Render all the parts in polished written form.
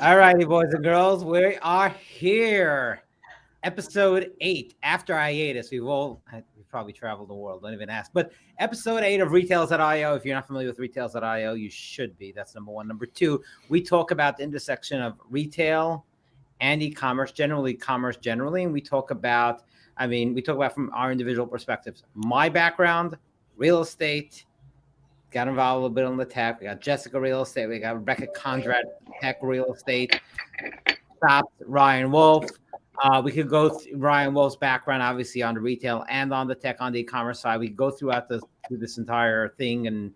All righty, boys and girls, we are here. Episode 8. After hiatus, we probably traveled the world. Don't even ask. But episode 8 of Retails.io. If you're not familiar with Retails.io, you should be. That's number one. Number two, we talk about the intersection of retail and e-commerce, commerce generally, and we talk about from our individual perspectives. My background, real estate. Got involved a little bit on the tech. We got Jessica Real Estate. We got Rebecca Conrad, Tech Real Estate. Stopped Ryan Wolf. We could go through Ryan Wolf's background, obviously, on the retail and on the tech, on the e-commerce side. We could go through this entire thing. And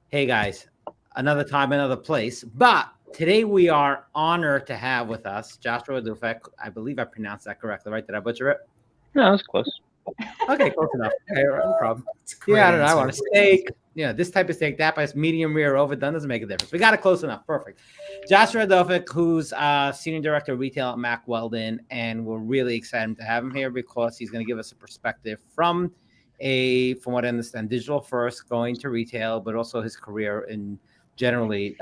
hey, guys, another time, another place. But today we are honored to have with us Joshua Dufek. I believe I pronounced that correctly, right? Did I butcher it? No, that was close. Okay, close enough. Okay, no problem. Yeah, I don't know. I want a steak. This type of steak, that by medium rare overdone doesn't make a difference. We got it close enough. Perfect. Joshua Dufek, who's Senior Director of Retail at Mack Weldon, and we're really excited to have him here because he's going to give us a perspective from what I understand, digital first, going to retail, but also his career in generally,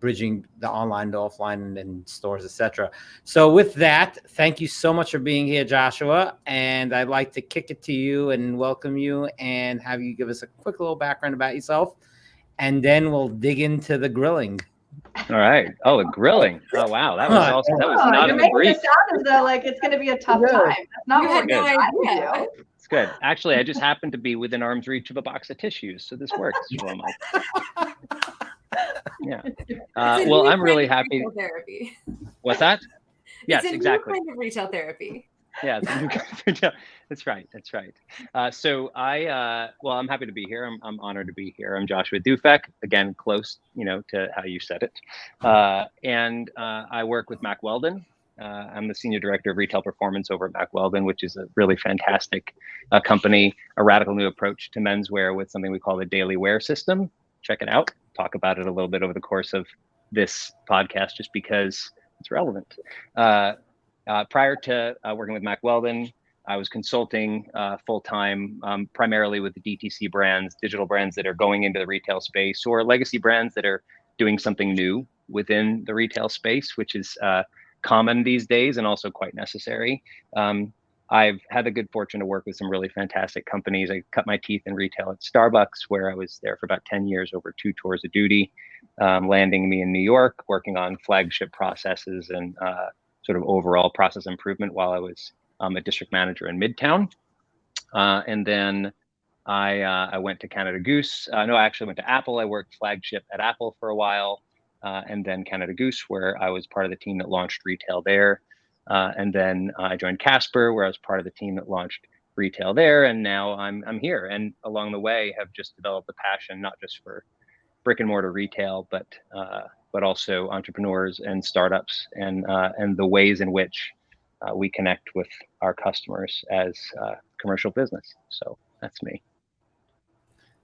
bridging the online to offline and stores, etc. So with that, thank you so much for being here, Joshua. And I'd like to kick it to you and welcome you and have you give us a quick little background about yourself. And then we'll dig into the grilling. All right. Oh, the grilling. Oh, wow. That was not in the brief. You're making it sound as though like it's going to be a tough time. That's not what no idea. It's good. Actually, I just happened to be within arm's reach of a box of tissues, so this works. Yeah. Well, I'm really happy. Therapy. What's that? Yes, it's a exactly. new kind of retail therapy. Yeah, that's right. So I'm happy to be here. I'm honored to be here. I'm Joshua Dufek, again, close, to how you said it. And I work with Mack Weldon. I'm the Senior Director of Retail Performance over at Mack Weldon, which is a really fantastic company, a radical new approach to menswear with something we call the daily wear system. Check it out. Talk about it a little bit over the course of this podcast, just because it's relevant. Prior to working with Mack Weldon, I was consulting full-time, primarily with the DTC brands, digital brands that are going into the retail space, or legacy brands that are doing something new within the retail space, which is common these days and also quite necessary. I've had the good fortune to work with some really fantastic companies. I cut my teeth in retail at Starbucks, where I was there for about 10 years over 2 tours of duty, landing me in New York, working on flagship processes and sort of overall process improvement while I was a district manager in Midtown. And then I went to Canada Goose. I actually went to Apple. I worked flagship at Apple for a while, and then Canada Goose, where I was part of the team that launched retail there. And then I joined Casper, where I was part of the team that launched retail there. And now I'm here. And along the way, have just developed a passion, not just for brick and mortar retail, but also entrepreneurs and startups and the ways in which we connect with our customers as commercial business. So that's me.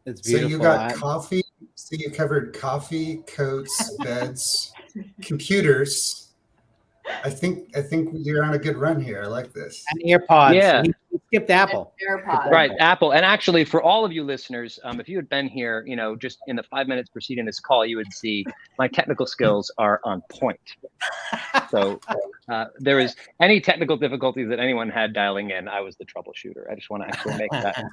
It's beautiful. So you got coffee. So you covered coffee, coats, beds, computers. I think you're on a good run here. I like this. And AirPods. Yeah. He skipped Apple. AirPods. Right, Apple. And actually, for all of you listeners, if you had been here, just in the 5 minutes preceding this call, you would see my technical skills are on point. So there is any technical difficulties that anyone had dialing in, I was the troubleshooter. I just want to actually make that.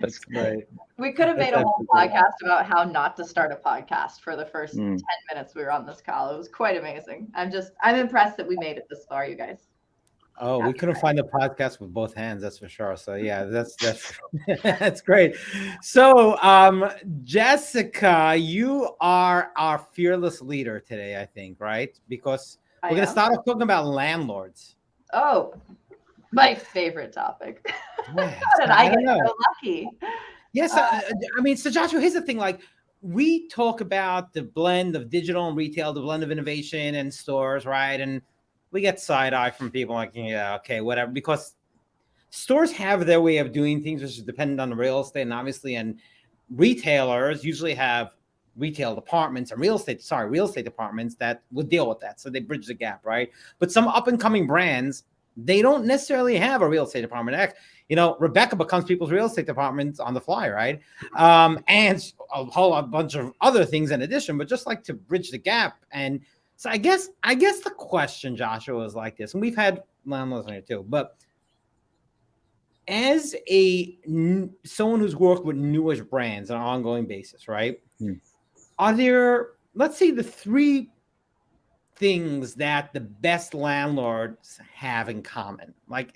That's Right. We could have made a whole podcast about how not to start a podcast for the first 10 minutes we were on this call. It was quite amazing. I'm impressed that we made it this far, you guys. Oh, we couldn't find the podcast with both hands, that's for sure. So yeah, that's that's great. So Jessica, you are our fearless leader today, I think, right? Because we're going to start off talking about landlords. Oh, my favorite topic. Yes, How did I get know. so lucky? Yes, so Joshua, here's the thing. Like, we talk about the blend of digital and retail, the blend of innovation and stores, right? And we get side eye from people like, yeah, okay, whatever, because stores have their way of doing things, which is dependent on the real estate, and obviously, and retailers usually have retail departments and real estate departments that would deal with that. So they bridge the gap, right? But some up and coming brands, they don't necessarily have a real estate department. Rebecca becomes people's real estate departments on the fly, right? And a whole bunch of other things in addition, but just like to bridge the gap. And so I guess the question, Joshua, is like this, and we've had landlords on here too, but as someone who's worked with newish brands on an ongoing basis, right? Are there, let's say, the 3 things that the best landlords have in common? Like,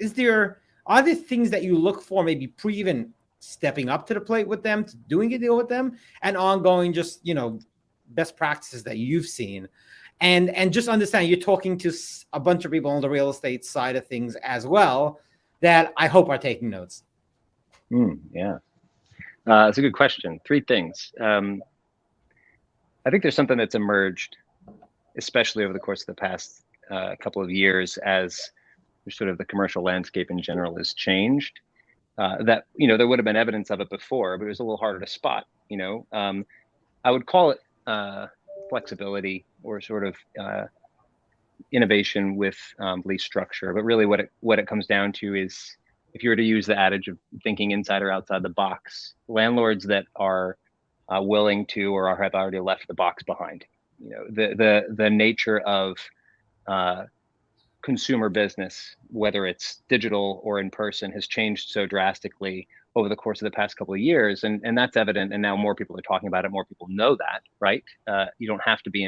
are there things that you look for, maybe even stepping up to the plate with them, to doing a deal with them, and ongoing, just, best practices that you've seen? And just understand, you're talking to a bunch of people on the real estate side of things as well, that I hope are taking notes. Yeah. That's a good question. 3 things. I think there's something that's emerged, especially over the course of the past couple of years, as sort of the commercial landscape in general has changed. That, there would have been evidence of it before, but it was a little harder to spot. I would call it flexibility, or sort of innovation with lease structure. But really what it comes down to is, if you were to use the adage of thinking inside or outside the box, landlords that are willing to, or have already left the box behind. The nature of consumer business, whether it's digital or in person, has changed so drastically over the course of the past couple of years, and that's evident. And now more people are talking about it. More people know that, right? You don't have to be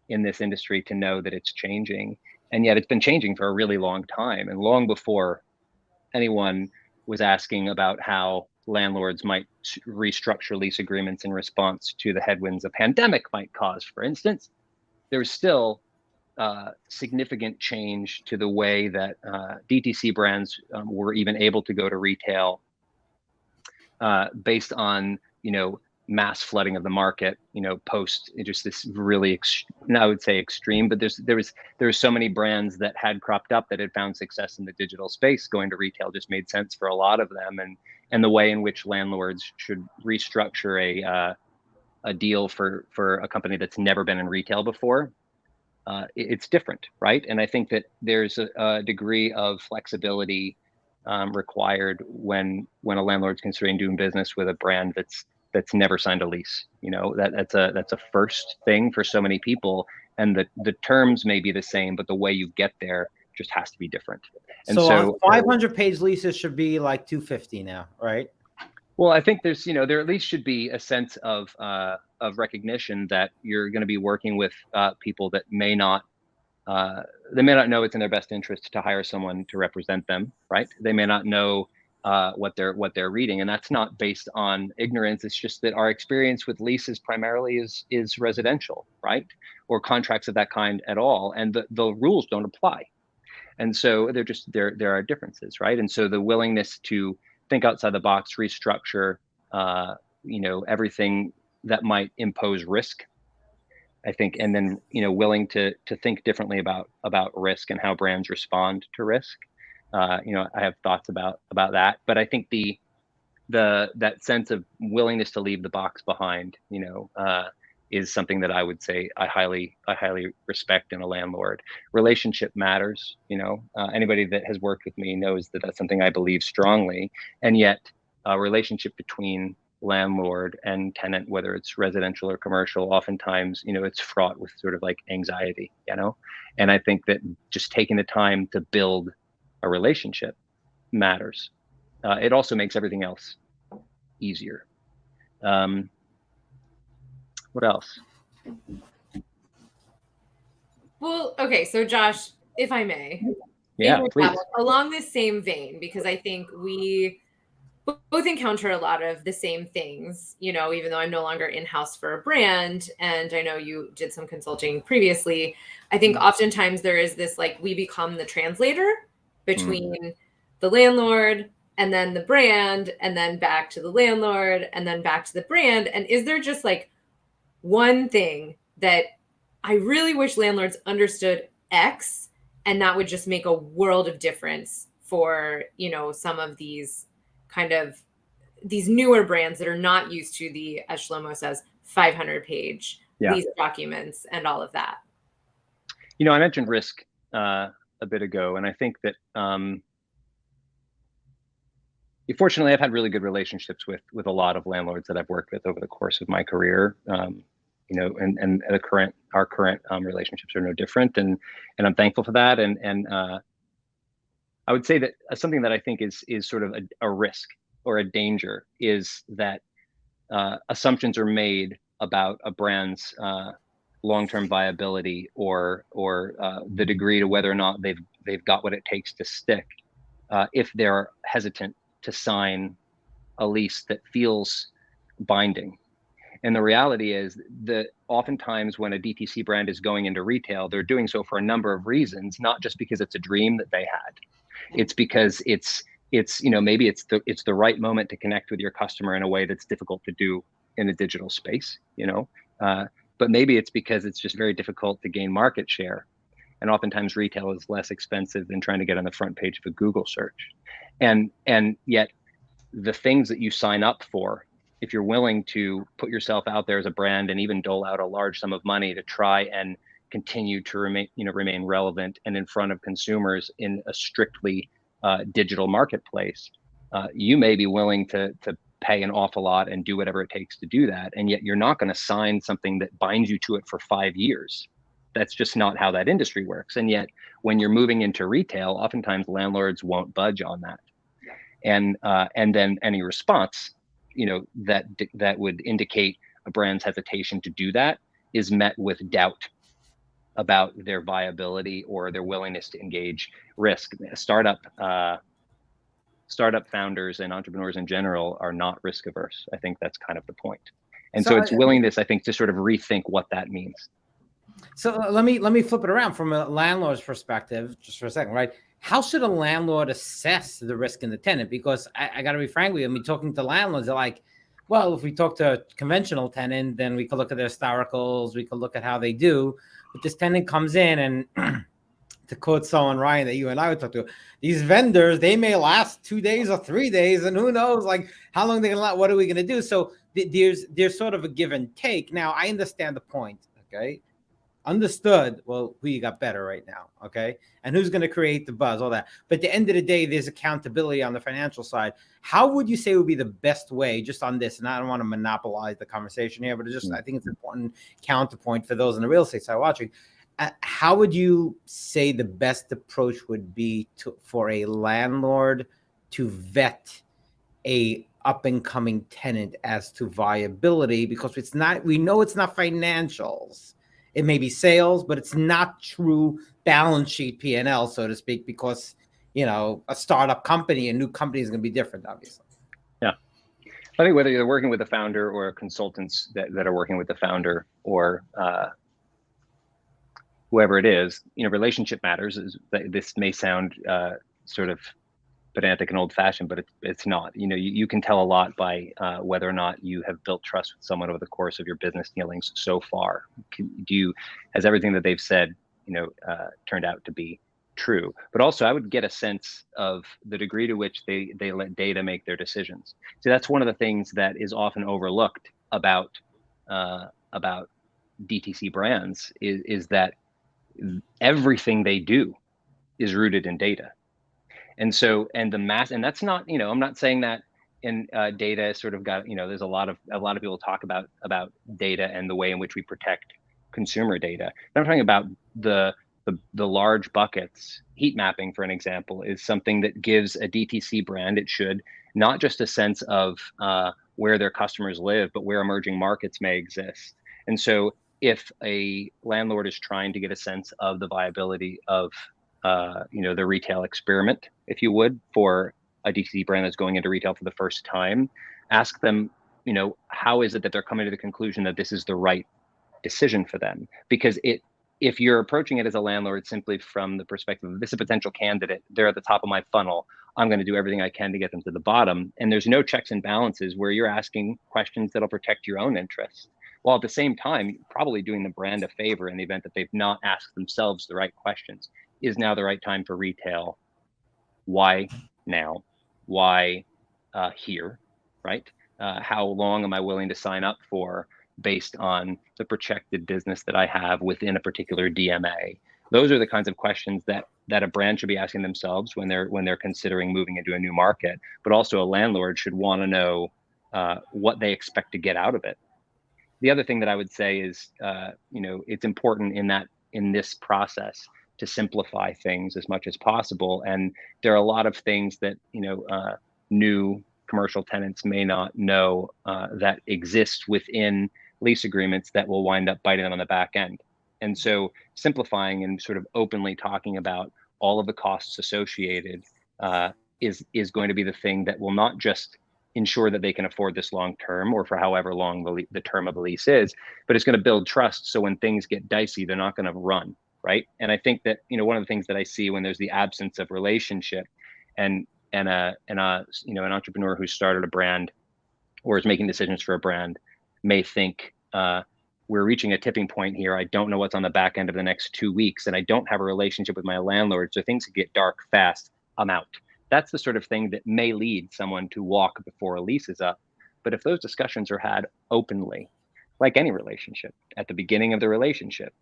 in this industry to know that it's changing, and yet it's been changing for a really long time, and long before anyone was asking about how landlords might restructure lease agreements in response to the headwinds a pandemic might cause, for instance. There's still significant change to the way that DTC brands were even able to go to retail based on, mass flooding of the market, post just this really, I would say extreme, but there was so many brands that had cropped up that had found success in the digital space. Going to retail just made sense for a lot of them, and the way in which landlords should restructure a deal for a company that's never been in retail before, it's different, right? And I think that there's a degree of flexibility required when a landlord's considering doing business with a brand that's never signed a lease. That's a first thing for so many people, and the terms may be the same, but the way you get there just has to be different. And so 500-page leases should be like 250 now, right? Well, I think there's, there at least should be a sense of recognition that you're going to be working with people that may not know it's in their best interest to hire someone to represent them, right? They may not know what they're reading, and that's not based on ignorance. It's just that our experience with leases primarily is residential, right? Or contracts of that kind at all, and the rules don't apply. And so there are differences, right? And so the willingness to think outside the box, restructure, everything that might impose risk, I think, and then willing to think differently about risk and how brands respond to risk. I have thoughts about that, but I think that sense of willingness to leave the box behind, is something that I would say I highly respect in a landlord. Relationship matters. Anybody that has worked with me knows that that's something I believe strongly, and yet a relationship between landlord and tenant, whether it's residential or commercial, oftentimes, it's fraught with sort of like anxiety, and I think that just taking the time to build a relationship matters. It also makes everything else easier. What else? Well, okay, so Josh, if I may, yeah, please. Along this same vein, because I think we both encounter a lot of the same things, even though I'm no longer in-house for a brand, and I know you did some consulting previously. I think oftentimes there is this, like, we become the translator between the landlord and then the brand, and then back to the landlord, and then back to the brand. And is there just like one thing that I really wish landlords understood X, and that would just make a world of difference for, some of these kind of these newer brands that are not used to the, as Shlomo says, 500-page lease documents and all of that? I mentioned risk a bit ago, and I think that fortunately, I've had really good relationships with a lot of landlords that I've worked with over the course of my career. And our current relationships are no different, and I'm thankful for that. And I would say that something that I think is sort of a risk or a danger is that assumptions are made about a brand's long-term viability or the degree to whether or not they've got what it takes to stick if they're hesitant to sign a lease that feels binding. And the reality is that oftentimes when a DTC brand is going into retail, they're doing so for a number of reasons, not just because it's a dream that they had. It's because it's maybe it's the right moment to connect with your customer in a way that's difficult to do in a digital space, but maybe it's because it's just very difficult to gain market share. And oftentimes retail is less expensive than trying to get on the front page of a Google search. And yet the things that you sign up for, if you're willing to put yourself out there as a brand and even dole out a large sum of money to try and continue to remain relevant and in front of consumers in a strictly digital marketplace, you may be willing to pay an awful lot and do whatever it takes to do that. And yet you're not going to sign something that binds you to it for 5 years. That's just not how that industry works. And yet when you're moving into retail, oftentimes landlords won't budge on that. And then any response, that would indicate a brand's hesitation to do that is met with doubt about their viability or their willingness to engage risk. Startup founders and entrepreneurs in general are not risk averse. I think that's kind of the point. And so it's willingness, I think, to sort of rethink what that means. So let me flip it around from a landlord's perspective, just for a second, right? How should a landlord assess the risk in the tenant? Because I got to be frank with you, I mean, talking to landlords, they're like, well, if we talk to a conventional tenant, then we could look at their historicals, we could look at how they do. But this tenant comes in and to quote someone, Ryan, that you and I would talk to, these vendors, they may last 2 days or 3 days, and who knows, like how long they're gonna last, what are we gonna do? So there's sort of a give and take. Now, I understand the point, okay? Understood. Well, who you got better right now, okay? And who's going to create the buzz, all that. But at the end of the day, there's accountability on the financial side. How would you say would be the best way, just on this? And I don't want to monopolize the conversation here, but I think it's an important counterpoint for those on the real estate side watching. How would you say the best approach would be for a landlord to vet a up and coming tenant as to viability? Because we know it's not financials. It may be sales, but it's not true balance sheet P&L, so to speak, because, a startup company, a new company is going to be different, obviously. Yeah. I think whether you're working with a founder or consultants that are working with the founder or whoever it is, relationship matters. This may sound sort of pedantic and old fashioned, but it's not. You can tell a lot by whether or not you have built trust with someone over the course of your business dealings so far. Has everything that they've said, turned out to be true? But also, I would get a sense of the degree to which they let data make their decisions. So that's one of the things that is often overlooked about DTC brands is that everything they do is rooted in data. And that's not, I'm not saying that in data sort of got, there's a lot of people talk about data and the way in which we protect consumer data. But I'm talking about the large buckets. Heat mapping, for an example, is something that gives a DTC brand, it should, not just a sense of where their customers live, but where emerging markets may exist. And so if a landlord is trying to get a sense of the viability of the retail experiment, if you would, for a DTC brand that's going into retail for the first time, ask them, how is it that they're coming to the conclusion that this is the right decision for them? Because if you're approaching it as a landlord simply from the perspective of this is a potential candidate, they're at the top of my funnel, I'm going to do everything I can to get them to the bottom, and there's no checks and balances where you're asking questions that'll protect your own interests, while at the same time probably doing the brand a favor in the event that they've not asked themselves the right questions. Is now the right time for retail? Why now? Why here, right? How long am I willing to sign up for based on the projected business that I have within a particular DMA? Those are the kinds of questions that that a brand should be asking themselves when they're considering moving into a new market, but also a landlord should want to know what they expect to get out of it. The other thing that I would say is, it's important in this process to simplify things as much as possible. And there are a lot of things that, new commercial tenants may not know that exist within lease agreements that will wind up biting them on the back end. And so simplifying and sort of openly talking about all of the costs associated is going to be the thing that will not just ensure that they can afford this long term or for however long the term of the lease is, but it's going to build trust. So when things get dicey, they're not going to run, right? And I think that, one of the things that I see when there's the absence of relationship and an entrepreneur who started a brand or is making decisions for a brand may think, we're reaching a tipping point here. I don't know what's on the back end of the next 2 weeks, and I don't have a relationship with my landlord, so things could get dark fast. I'm out. That's the sort of thing that may lead someone to walk before a lease is up. But if those discussions are had openly, like any relationship, at the beginning of the relationship,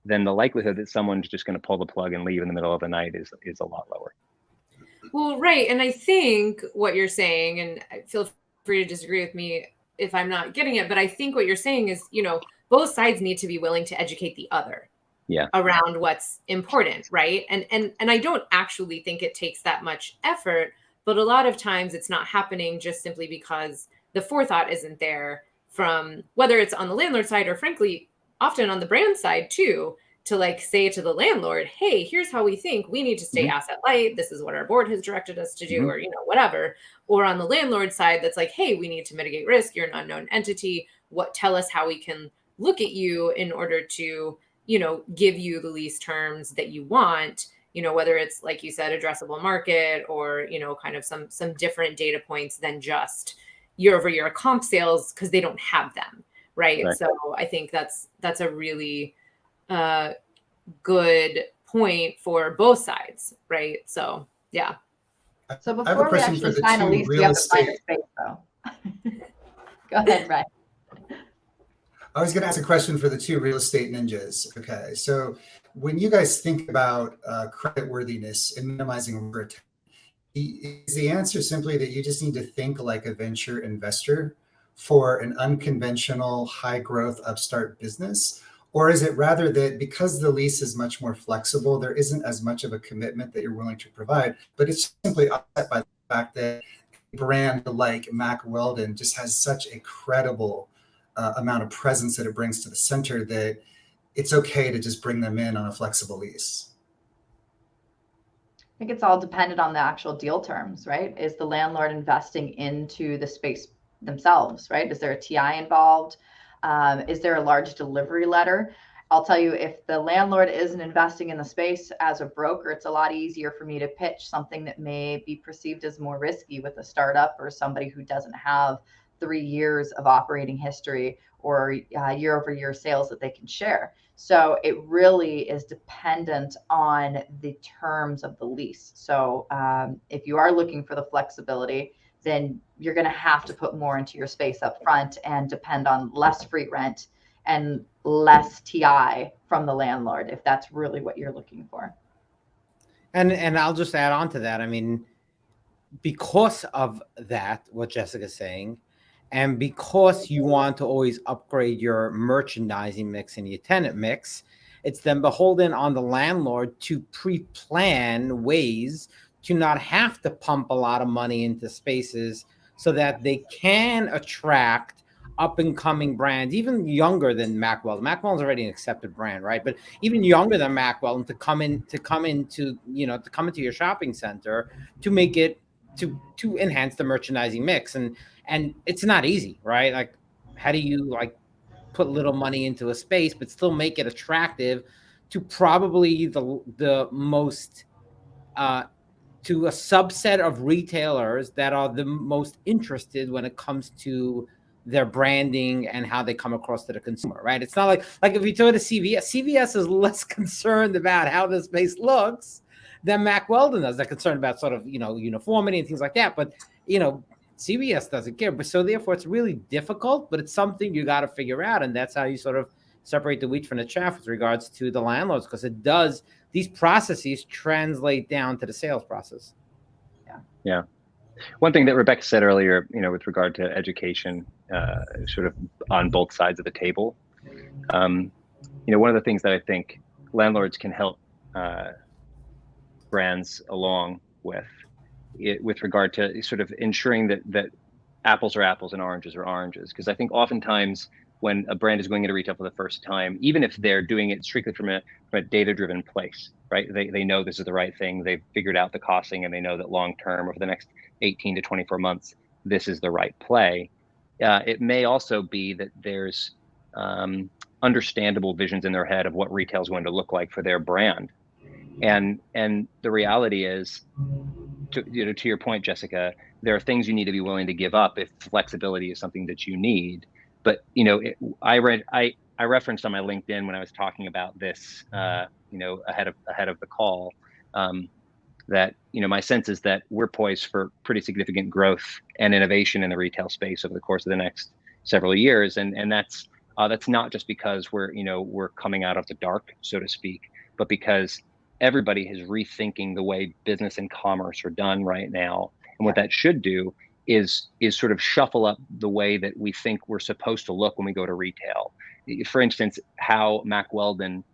then the likelihood that someone's just going to pull the plug and leave in the middle of the night is a lot lower. Well, right. And I think what you're saying, and feel free to disagree with me if I'm not getting it, but I think what you're saying is, both sides need to be willing to educate the other. Yeah. Around what's important, right? And I don't actually think it takes that much effort, but a lot of times it's not happening just simply because the forethought isn't there from whether it's on the landlord side or frankly, often on the brand side too, to say to the landlord, hey, here's how we think we need to stay asset light. This is what our board has directed us to do, or, whatever. Or on the landlord side, that's like, hey, we need to mitigate risk. You're an unknown entity. Tell us how we can look at you in order to give you the lease terms that you want, whether it's, like you said, addressable market or, kind of some different data points than just year over year comp sales, because they don't have them. Right. So I think that's a really good point for both sides. Right. So, yeah. So before we actually sign a lease, we have to find a space though. Go ahead, Ryan. I was going to ask a question for the two real estate ninjas. Okay, so when you guys think about creditworthiness and minimizing risk, is the answer simply that you just need to think like a venture investor for an unconventional, high-growth upstart business? Or is it rather that because the lease is much more flexible, there isn't as much of a commitment that you're willing to provide, but it's simply offset by the fact that a brand like Mack Weldon just has such a credible amount of presence that it brings to the center that it's okay to just bring them in on a flexible lease? I think it's all dependent on the actual deal terms, right? Is the landlord investing into the space themselves, right? Is there a TI involved? Is there a large delivery letter? I'll tell you, if the landlord isn't investing in the space as a broker, it's a lot easier for me to pitch something that may be perceived as more risky with a startup or somebody who doesn't have 3 years of operating history or year over year sales that they can share. So it really is dependent on the terms of the lease. So if you are looking for the flexibility, then you're going to have to put more into your space up front and depend on less free rent and less TI from the landlord, if that's really what you're looking for. And I'll just add on to that. I mean, because of that, what Jessica's saying, and because you want to always upgrade your merchandising mix and your tenant mix, it's then beholden on the landlord to pre-plan ways to not have to pump a lot of money into spaces so that they can attract up-and-coming brands, even younger than Mack Weldon. Mack Weldon's already an accepted brand, right? But even younger than Mack Weldon to come into your shopping center to make it to enhance the merchandising mix. And it's not easy, right? Like, how do you put little money into a space but still make it attractive to probably the most to a subset of retailers that are the most interested when it comes to their branding and how they come across to the consumer, right? It's not like if you go to CVS is less concerned about how the space looks than Mack Weldon is. They're concerned about sort of, uniformity and things like that. But, CVS doesn't care. But so therefore it's really difficult, but it's something you got to figure out. And that's how you sort of separate the wheat from the chaff with regards to the landlords, because it does, these processes translate down to the sales process. Yeah. One thing that Rebecca said earlier, with regard to education, sort of on both sides of the table, one of the things that I think landlords can help brands along with regard to sort of ensuring that apples are apples and oranges are oranges. Because I think oftentimes when a brand is going into retail for the first time, even if they're doing it strictly from a data-driven place, right? They know this is the right thing. They've figured out the costing, and they know that long-term, over the next 18 to 24 months, this is the right play. It may also be that there's understandable visions in their head of what retail is going to look like for their brand. And the reality is, to your point, Jessica, there are things you need to be willing to give up if flexibility is something that you need. But I referenced on my LinkedIn when I was talking about this, ahead of the call, that my sense is that we're poised for pretty significant growth and innovation in the retail space over the course of the next several years, and that's not just because we're coming out of the dark, so to speak, but because everybody is rethinking the way business and commerce are done right now. And what that should do is sort of shuffle up the way that we think we're supposed to look when we go to retail. For instance, how Mack Weldon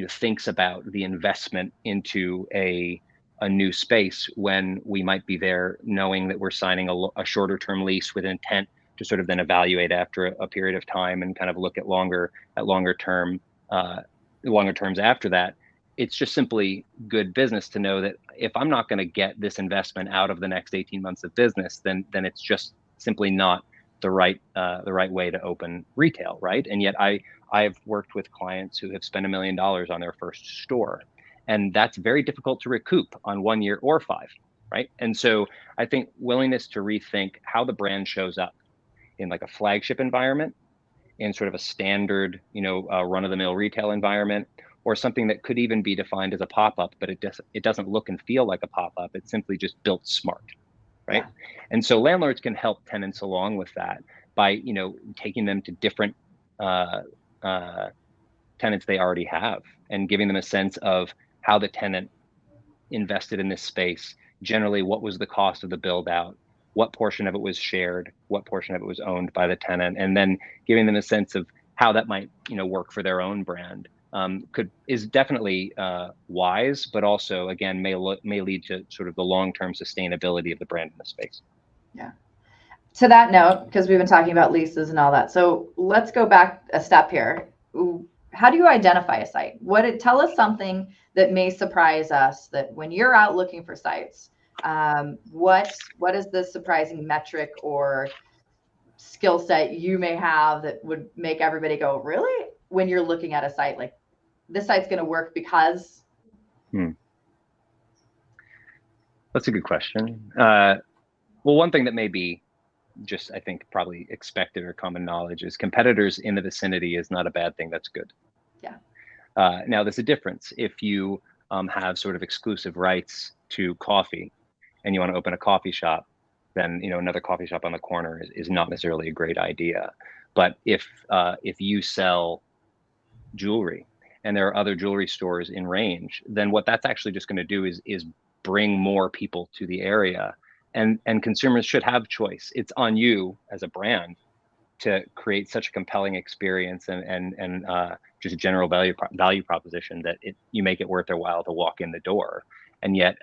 thinks about the investment into a new space when we might be there knowing that we're signing a shorter term lease with intent to sort of then evaluate after a period of time and kind of look at longer terms after that. It's just simply good business to know that if I'm not going to get this investment out of the next 18 months of business, then it's just simply not the right way to open retail, right? And yet I've worked with clients who have spent $1 million on their first store, and that's very difficult to recoup on 1 year or 5, right? And so I think willingness to rethink how the brand shows up in like a flagship environment, in sort of a standard, run-of-the-mill retail environment, or something that could even be defined as a pop-up, but it doesn't look and feel like a pop-up. It's simply just built smart, right? Yeah. And so landlords can help tenants along with that by, taking them to different tenants they already have and giving them a sense of how the tenant invested in this space. Generally, what was the cost of the build out? What portion of it was shared? What portion of it was owned by the tenant? And then giving them a sense of how that might, work for their own brand. Is definitely wise, but also again may lead to sort of the long-term sustainability of the brand in the space. Yeah. To that note, because we've been talking about leases and all that, so let's go back a step here. How do you identify a site? Tell us something that may surprise us, that when you're out looking for sites, what is the surprising metric or skill set you may have that would make everybody go, really? When you're looking at a site, like, this site's going to work because? That's a good question. Well, one thing that may be just, I think, probably expected or common knowledge is competitors in the vicinity is not a bad thing. That's good. Yeah. Now, there's a difference. If you have sort of exclusive rights to coffee and you want to open a coffee shop, then another coffee shop on the corner is not necessarily a great idea. But if you sell jewelry and there are other jewelry stores in range, then what that's actually just going to do is bring more people to the area, and consumers should have choice. It's on you as a brand to create such a compelling experience and just a general value proposition that you make it worth their while to walk in the door. And yet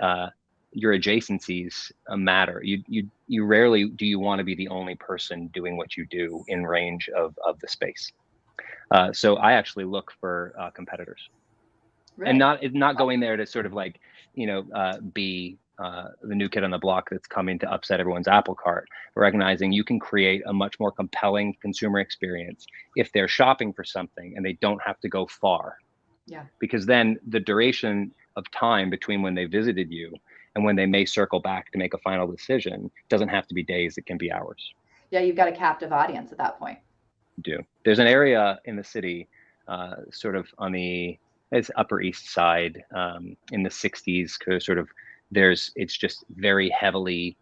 your adjacencies matter. You rarely do you want to be the only person doing what you do in range of the space. So I actually look for competitors, right. And not going there to sort of like, be the new kid on the block that's coming to upset everyone's apple cart, recognizing you can create a much more compelling consumer experience if they're shopping for something and they don't have to go far. Yeah. Because then the duration of time between when they visited you and when they may circle back to make a final decision doesn't have to be days, it can be hours. Yeah, you've got a captive audience at that point. Do. There's an area in the city, sort of on it's Upper East Side, in the 60s, sort of it's just very heavily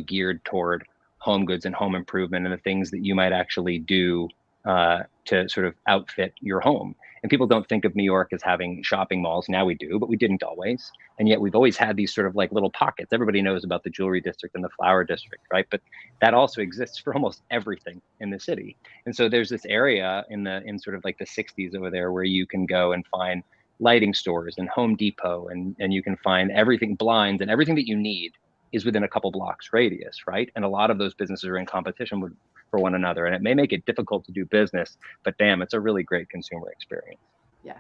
geared toward home goods and home improvement and the things that you might actually do to sort of outfit your home. And people don't think of New York as having shopping malls. Now we do, but we didn't always. And yet we've always had these sort of like little pockets. Everybody knows about the jewelry district and the flower district, right? But that also exists for almost everything in the city. And so there's this area in sort of like the 60s over there where you can go and find lighting stores and Home Depot, and you can find everything, blinds, and everything that you need is within a couple blocks radius, right? And a lot of those businesses are in competition for one another, and it may make it difficult to do business, but damn, it's a really great consumer experience. Yeah.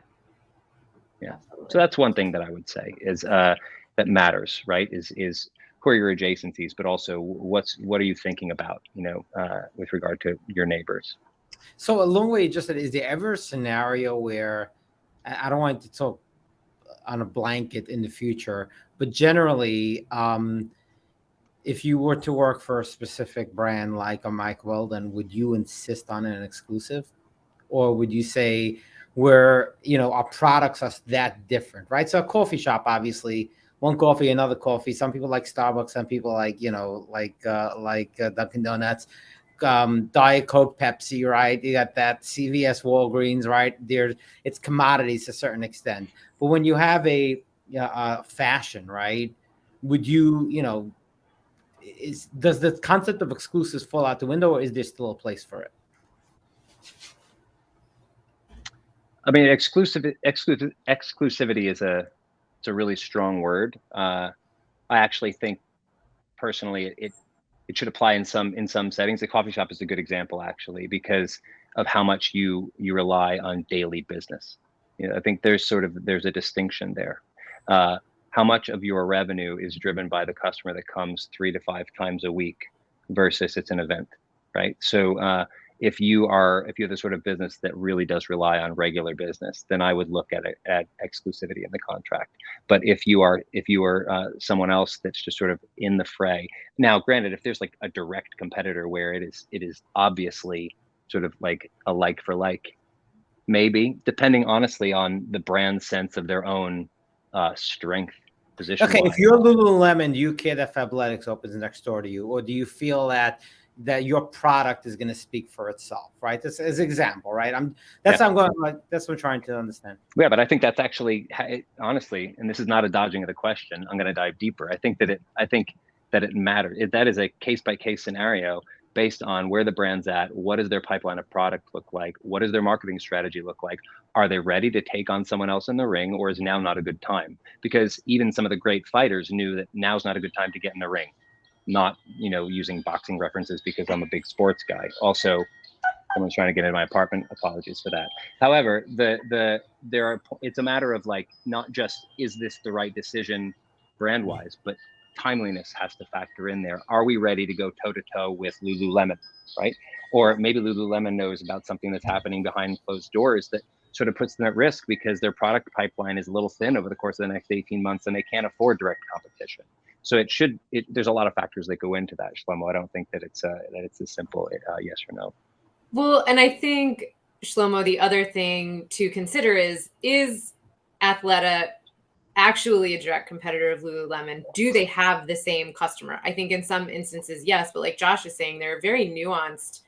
Absolutely. So that's one thing that I would say is that matters, right? Is who are your adjacencies, but also what are you thinking about, with regard to your neighbors? So along way, just is there ever a scenario where, I don't want to talk on a blanket in the future, but generally, if you were to work for a specific brand like a Mack Weldon, would you insist on an exclusive? Or would you say our products are that different, right? So a coffee shop, obviously, one coffee, another coffee. Some people like Starbucks, some people like, Dunkin' Donuts, Diet Coke, Pepsi, right? You got that CVS, Walgreens, right? It's commodities to a certain extent. But when you have a fashion, right? Would you, does the concept of exclusives fall out the window, or is there still a place for it? I mean, exclusivity is a really strong word. I actually think personally it should apply in some settings. The coffee shop is a good example, actually, because of how much you rely on daily business. I think there's a distinction there. How much of your revenue is driven by the customer that comes 3 to 5 times a week versus it's an event, right? So if you have the sort of business that really does rely on regular business, then I would look at exclusivity in the contract. But if you are someone else that's just sort of in the fray, now granted, if there's like a direct competitor where it is obviously sort of like a like for like, maybe, depending honestly on the brand's sense of their own strength position. Okay, if you're Lululemon, do you care that Fabletics opens next door to you, or do you feel that your product is going to speak for itself, right? This is an example, right? That's what I'm trying to understand. Yeah, but I think that's actually, honestly, and this is not a dodging of the question, I'm going to dive deeper. I think that it matters. That is a case by case scenario based on where the brand's at. What does their pipeline of product look like? What does their marketing strategy look like? Are they ready to take on someone else in the ring, or is now not a good time? Because even some of the great fighters knew that now's not a good time to get in the ring. Not, using boxing references because I'm a big sports guy. Also, someone's trying to get into my apartment. Apologies for that. However, it's a matter of like, not just is this the right decision brand wise, but timeliness has to factor in there. Are we ready to go toe to toe with Lululemon, right? Or maybe Lululemon knows about something that's happening behind closed doors that sort of puts them at risk because their product pipeline is a little thin over the course of the next 18 months and they can't afford direct competition. So there's a lot of factors that go into that, Shlomo. I don't think that it's a simple yes or no. Well, and I think, Shlomo, the other thing to consider is Athleta actually a direct competitor of Lululemon? Do they have the same customer? I think in some instances, yes, but like Josh is saying, there are very nuanced,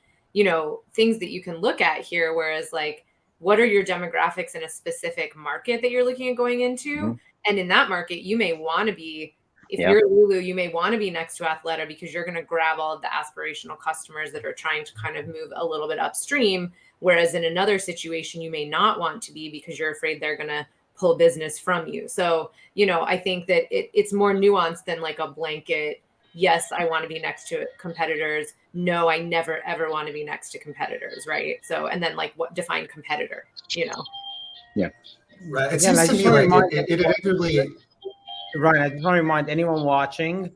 things that you can look at here. Whereas like, what are your demographics in a specific market that you're looking at going into? Mm-hmm. And in that market, you may want to be, if you're Lulu, you may want to be next to Athleta because you're going to grab all of the aspirational customers that are trying to kind of move a little bit upstream. Whereas in another situation, you may not want to be because you're afraid they're going to pull business from you. So, I think that it's more nuanced than like a blanket, yes, I want to be next to competitors. No, I never, ever want to be next to competitors. Right. So, and then like what define competitor, Yeah. Right. It seems to me like it inevitably. Right. I just want to remind anyone watching,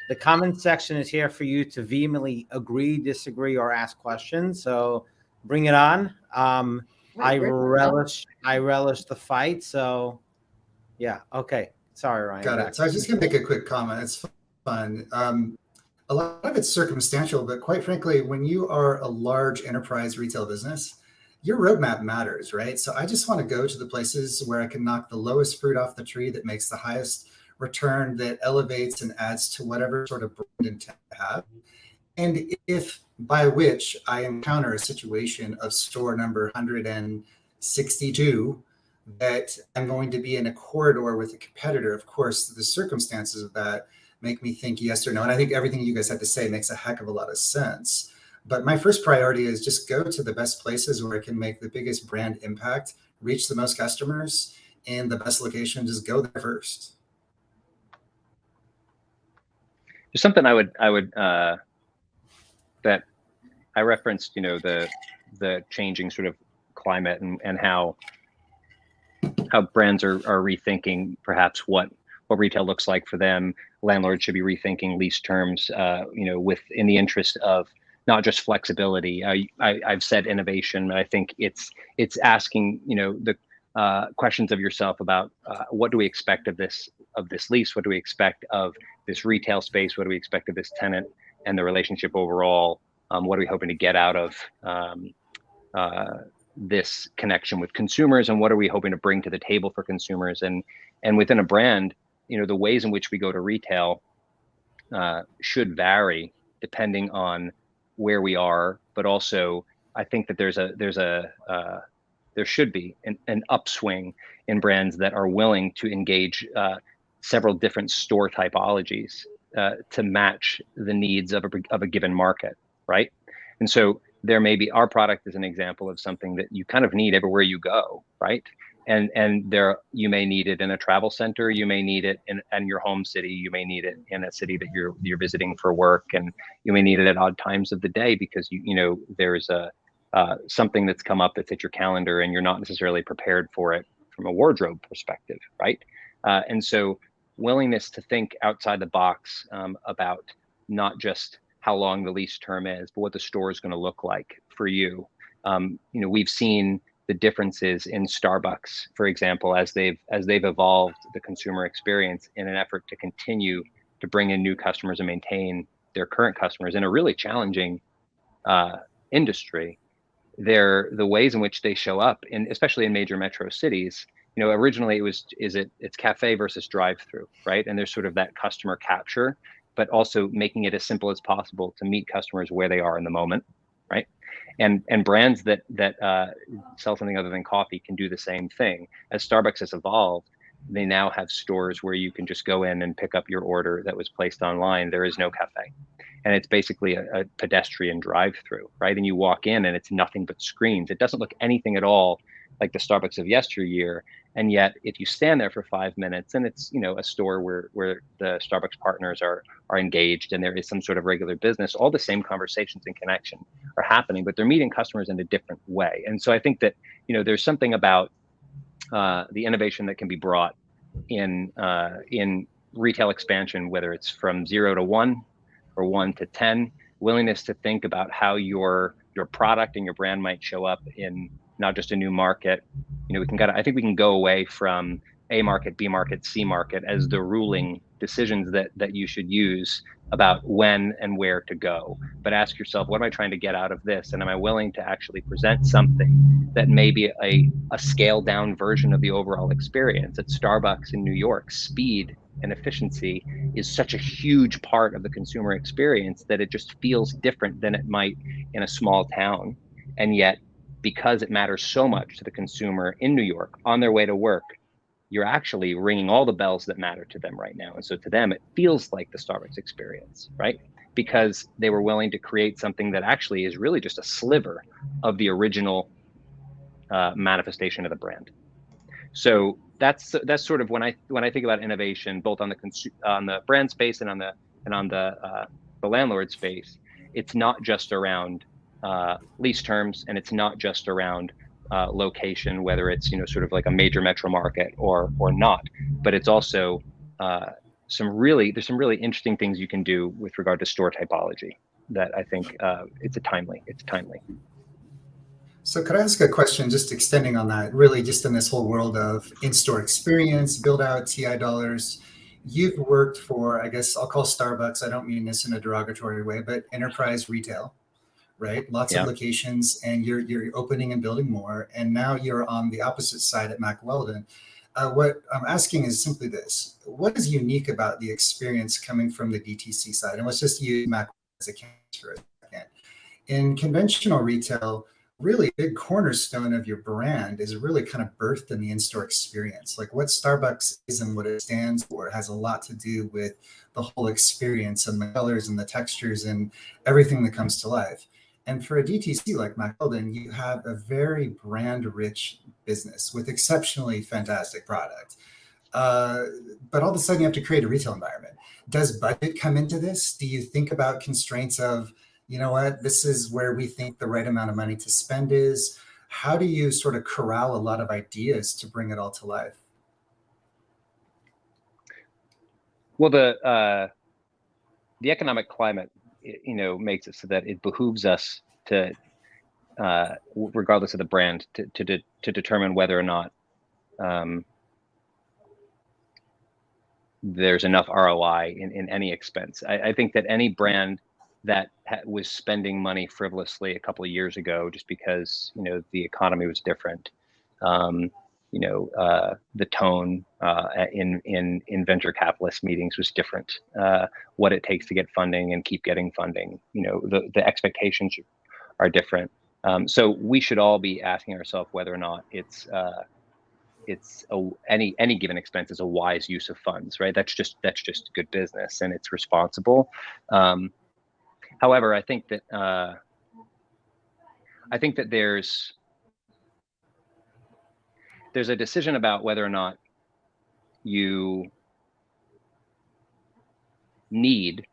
the comment section is here for you to vehemently agree, disagree, or ask questions. So bring it on. I relish the fight. So yeah. Okay. Sorry, Ryan. Got it. So I was just going to make a quick comment. It's fun. A lot of it's circumstantial, but quite frankly, when you are a large enterprise retail business, your roadmap matters, right? So I just want to go to the places where I can knock the lowest fruit off the tree that makes the highest return, that elevates and adds to whatever sort of brand intent I have. And if by which I encounter a situation of store number 162 that I'm going to be in a corridor with a competitor. Of course, the circumstances of that make me think yes or no. And I think everything you guys have to say makes a heck of a lot of sense. But my first priority is just go to the best places where I can make the biggest brand impact, reach the most customers, and the best location. Just go there first. There's something I would that I referenced, the changing sort of climate and how brands are rethinking perhaps what retail looks like for them. Landlords should be rethinking lease terms, in the interest of not just flexibility. I've said innovation, but I think it's asking, the questions of yourself about what do we expect of this lease? What do we expect of this retail space? What do we expect of this tenant and the relationship overall? What are we hoping to get out of this connection with consumers, and what are we hoping to bring to the table for consumers? And within a brand, the ways in which we go to retail should vary depending on where we are, but also I think that there should be an upswing in brands that are willing to engage several different store typologies to match the needs of a given market, right? And so there may be, our product is an example of something that you kind of need everywhere you go, right? And there, you may need it in a travel center, you may need it in your home city, you may need it in a city that you're visiting for work, and you may need it at odd times of the day because there's something that's come up that's at your calendar and you're not necessarily prepared for it from a wardrobe perspective, right? And so willingness to think outside the box about not just how long the lease term is, but what the store is going to look like for you. We've seen the differences in Starbucks, for example, as they've evolved the consumer experience in an effort to continue to bring in new customers and maintain their current customers in a really challenging industry. The ways in which they show up, especially in major metro cities. Originally it's cafe versus drive-through, right? And there's sort of that customer capture, but also making it as simple as possible to meet customers where they are in the moment, right? And brands that sell something other than coffee can do the same thing. As Starbucks has evolved, they now have stores where you can just go in and pick up your order that was placed online. There is no cafe. And it's basically a pedestrian drive-through, right? And you walk in and it's nothing but screens. It doesn't look anything at all like the Starbucks of yesteryear. And yet if you stand there for 5 minutes and it's, a store where the Starbucks partners are engaged and there is some sort of regular business, all the same conversations and connection are happening, but they're meeting customers in a different way. And so I think that, there's something about the innovation that can be brought in retail expansion, whether it's from 0 to 1 or 1 to 10, willingness to think about how your product and your brand might show up in not just a new market. I think we can go away from A market, B market, C market as the ruling decisions that you should use about when and where to go. But ask yourself, what am I trying to get out of this? And am I willing to actually present something that may be a scaled down version of the overall experience? At Starbucks in New York, speed and efficiency is such a huge part of the consumer experience that it just feels different than it might in a small town. And yet, because it matters so much to the consumer in New York on their way to work, you're actually ringing all the bells that matter to them right now. And so to them, it feels like the Starbucks experience, right? Because they were willing to create something that actually is really just a sliver of the original manifestation of the brand. So that's sort of when I think about innovation, both on the brand space and on the landlord space. It's not just around lease terms, and it's not just around location, whether it's sort of like a major metro market or not, but it's also there's some really interesting things you can do with regard to store typology that I think it's timely. So could I ask a question just extending on that, really just in this whole world of in-store experience, build out TI dollars? You've worked for, I guess I'll call Starbucks, I don't mean this in a derogatory way, but enterprise retail, right? Lots of locations, and you're opening and building more. And now you're on the opposite side at Mack Weldon. What I'm asking is simply this: what is unique about the experience coming from the DTC side? And let's just use Mack as a case for a second. In conventional retail, really big cornerstone of your brand is really kind of birthed in the in-store experience. Like what Starbucks is and what it stands for has a lot to do with the whole experience and the colors and the textures and everything that comes to life. And for a DTC like Mack Weldon, you have a very brand-rich business with exceptionally fantastic product. But all of a sudden you have to create a retail environment. Does budget come into this? Do you think about constraints of, you know what, this is where we think the right amount of money to spend is? How do you sort of corral a lot of ideas to bring it all to life? Well, the economic climate, makes it so that it behooves us to, regardless of the brand, to determine whether or not there's enough ROI in any expense. I think that any brand that was spending money frivolously a couple of years ago, just because the economy was different, the tone in venture capitalist meetings was different. What it takes to get funding and keep getting funding, the expectations are different. So we should all be asking ourselves whether or not any given expense is a wise use of funds, right? That's just good business and it's responsible. However, I think that there's a decision about whether or not you need,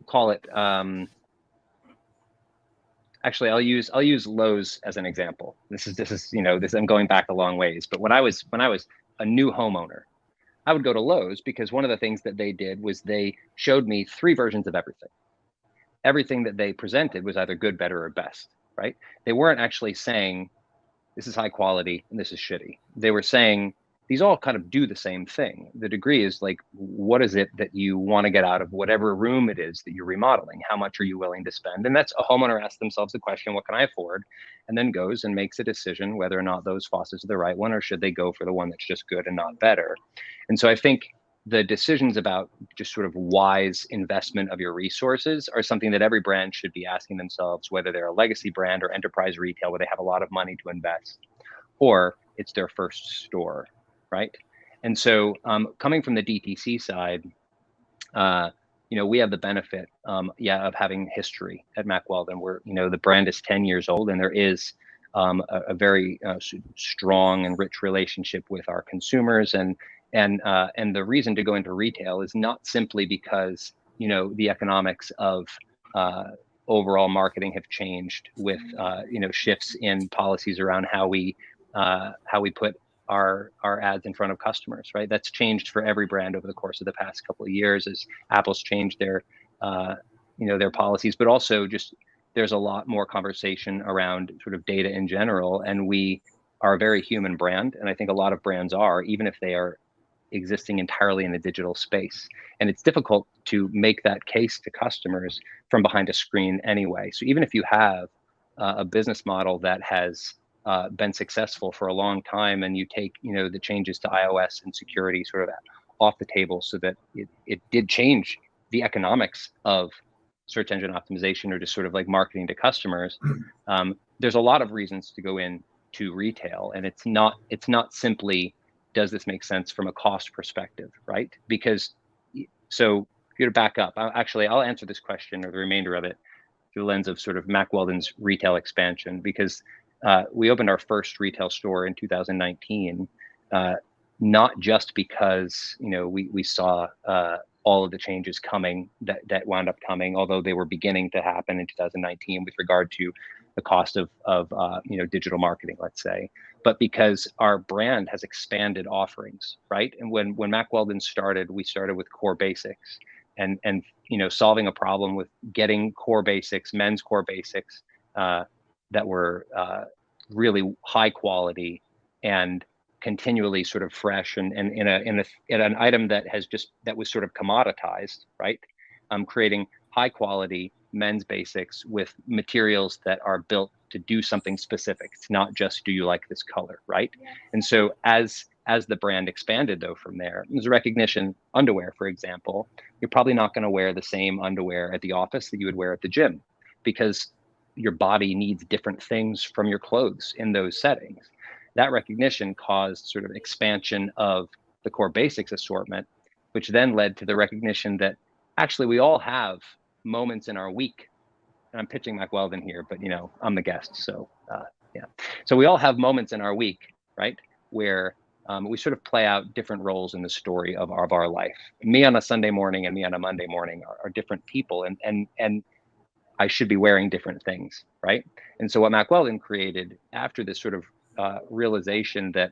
call it. Actually, I'll use Lowe's as an example. This is I'm going back a long ways. But when I was a new homeowner, I would go to Lowe's because one of the things that they did was they showed me 3 versions of everything. Everything that they presented was either good, better, or best, right? They weren't actually saying this is high quality and this is shitty. They were saying these all kind of do the same thing. The degree is like, what is it that you want to get out of whatever room it is that you're remodeling? How much are you willing to spend? And that's a homeowner asks themselves the question, what can I afford? And then goes and makes a decision whether or not those faucets are the right one, or should they go for the one that's just good and not better? And so I think the decisions about just sort of wise investment of your resources are something that every brand should be asking themselves, whether they're a legacy brand or enterprise retail where they have a lot of money to invest, or it's their first store, right? And so coming from the DTC side, we have the benefit, of having history at Mack Weldon, where the brand is 10 years old, and there is a very strong and rich relationship with our consumers, and the reason to go into retail is not simply because the economics of overall marketing have changed with shifts in policies around how we put our ads in front of customers, right? That's changed for every brand over the course of the past couple of years as Apple's changed their policies, but also just there's a lot more conversation around sort of data in general, and we are a very human brand, and I think a lot of brands are, even if they are existing entirely in a digital space. And it's difficult to make that case to customers from behind a screen anyway. So even if you have a business model that has been successful for a long time, and you take the changes to iOS and security sort of off the table, so that it did change the economics of search engine optimization or just sort of like marketing to customers, there's a lot of reasons to go into retail, and it's not simply, does this make sense from a cost perspective, right? Because, so if you're to back up, I'll answer this question or the remainder of it through the lens of sort of Mack Weldon's retail expansion, because we opened our first retail store in 2019, not just because we saw all of the changes coming that wound up coming, although they were beginning to happen in 2019 with regard to the cost of digital marketing, let's say, but because our brand has expanded offerings, right? And when Mack Weldon started, we started with core basics, and solving a problem with getting core basics, men's core basics, that were really high quality and continually sort of fresh, and in an item that was sort of commoditized, right? Creating high quality men's basics with materials that are built to do something specific. It's not just, do you like this color, right? And so as the brand expanded though from there's a recognition. Underwear, for example, you're probably not going to wear the same underwear at the office that you would wear at the gym. because your body needs different things from your clothes in those settings. That recognition caused sort of expansion of the core basics assortment, which then led to the recognition that actually we all have moments in our week. And I'm pitching Mack Weldon here, but I'm the guest, so yeah. So we all have moments in our week, right, where we sort of play out different roles in the story of our life. Me on a Sunday morning and me on a Monday morning are different people, and I should be wearing different things, right? And so what Mack Weldon created after this sort of realization that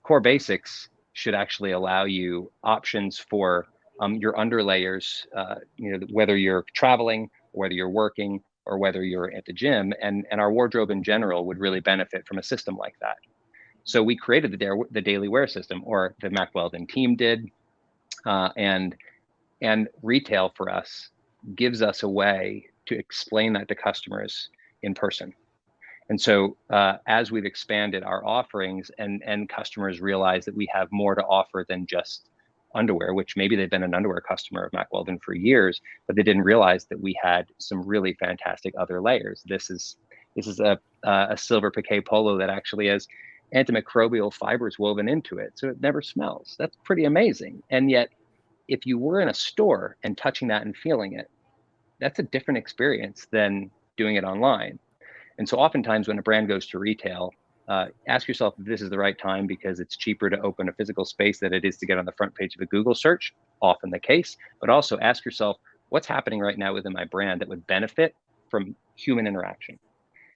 core basics should actually allow you options for your underlayers, whether you're traveling, whether you're working, or whether you're at the gym, and our wardrobe in general would really benefit from a system like that. So we created the daily wear system, or the Mack Weldon team did, and retail for us gives us a way to explain that to customers in person. And so as we've expanded our offerings and customers realize that we have more to offer than just underwear, which maybe they've been an underwear customer of Mack Weldon for years, but they didn't realize that we had some really fantastic other layers. This is a silver piqué polo that actually has antimicrobial fibers woven into it, so it never smells. That's pretty amazing. And yet, if you were in a store and touching that and feeling it, that's a different experience than doing it online. And so oftentimes when a brand goes to retail, ask yourself if this is the right time, because it's cheaper to open a physical space than it is to get on the front page of a Google search, often the case. But also ask yourself, what's happening right now within my brand that would benefit from human interaction?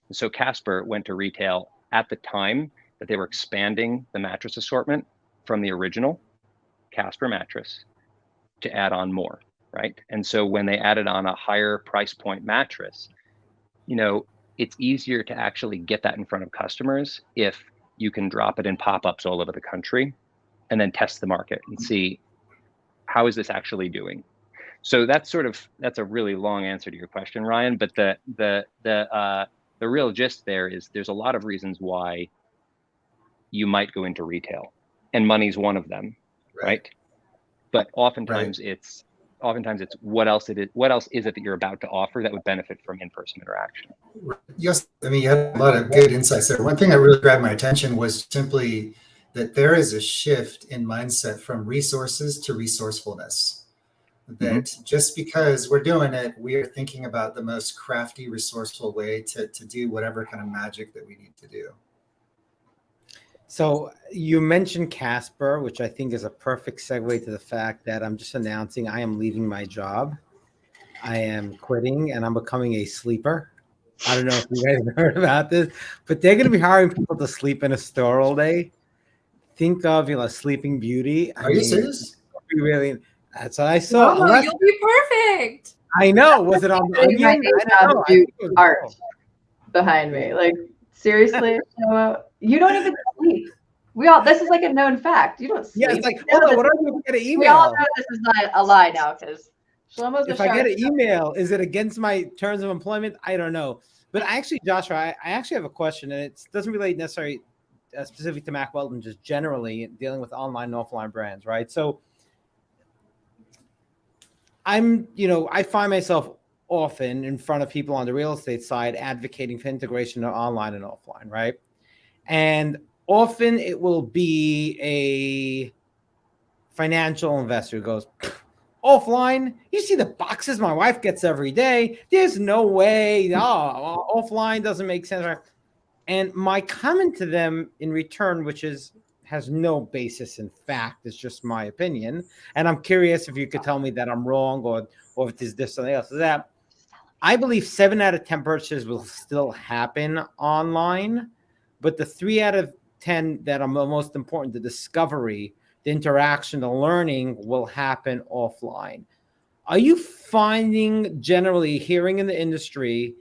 And so Casper went to retail at the time that they were expanding the mattress assortment from the original Casper mattress to add on more, right? And so when they added on a higher price point mattress, it's easier to actually get that in front of customers if you can drop it in pop-ups all over the country and then test the market and see, how is this actually doing? So that's a really long answer to your question, Ryan, but the real gist there is there's a lot of reasons why you might go into retail, and money's one of them, right? But oftentimes it's what else is it that you're about to offer that would benefit from in-person interaction? Yes, I mean, you had a lot of good insights there. One thing that really grabbed my attention was simply that there is a shift in mindset from resources to resourcefulness. That just because we're doing it, we are thinking about the most crafty, resourceful way to do whatever kind of magic that we need to do. So you mentioned Casper, which I think is a perfect segue to the fact that I'm just announcing I am leaving my job. I am quitting and I'm becoming a sleeper. I don't know if you guys heard about this, but they're going to be hiring people to sleep in a store all day. Think of, Sleeping Beauty. Are you serious? Really, that's what I saw. Oh, you'll be perfect. I know. Was it on the Onion? I don't know. Art behind me. Like, seriously, you don't even sleep. This is like a known fact. You don't sleep. Yeah, it's like, hold on, what are you get an email? We all know this is not a lie now, because Shlomo's if I get an email, is it against my terms of employment? I don't know. But Joshua, I actually have a question, and it doesn't relate necessarily specific to Mack Weldon, just generally dealing with online and offline brands, right? So I find myself often in front of people on the real estate side advocating for integration of online and offline, right? And often it will be a financial investor who goes, offline, you see the boxes my wife gets every day. There's no way. Offline doesn't make sense. Right? And my comment to them in return, which has no basis in fact, it's just my opinion. And I'm curious if you could tell me that I'm wrong or if there's this something else. Is that I believe 7 out of 10 purchases will still happen online, but the 3 out of 10 that are most important, the discovery, the interaction, the learning will happen offline. Are you finding generally hearing in the industry,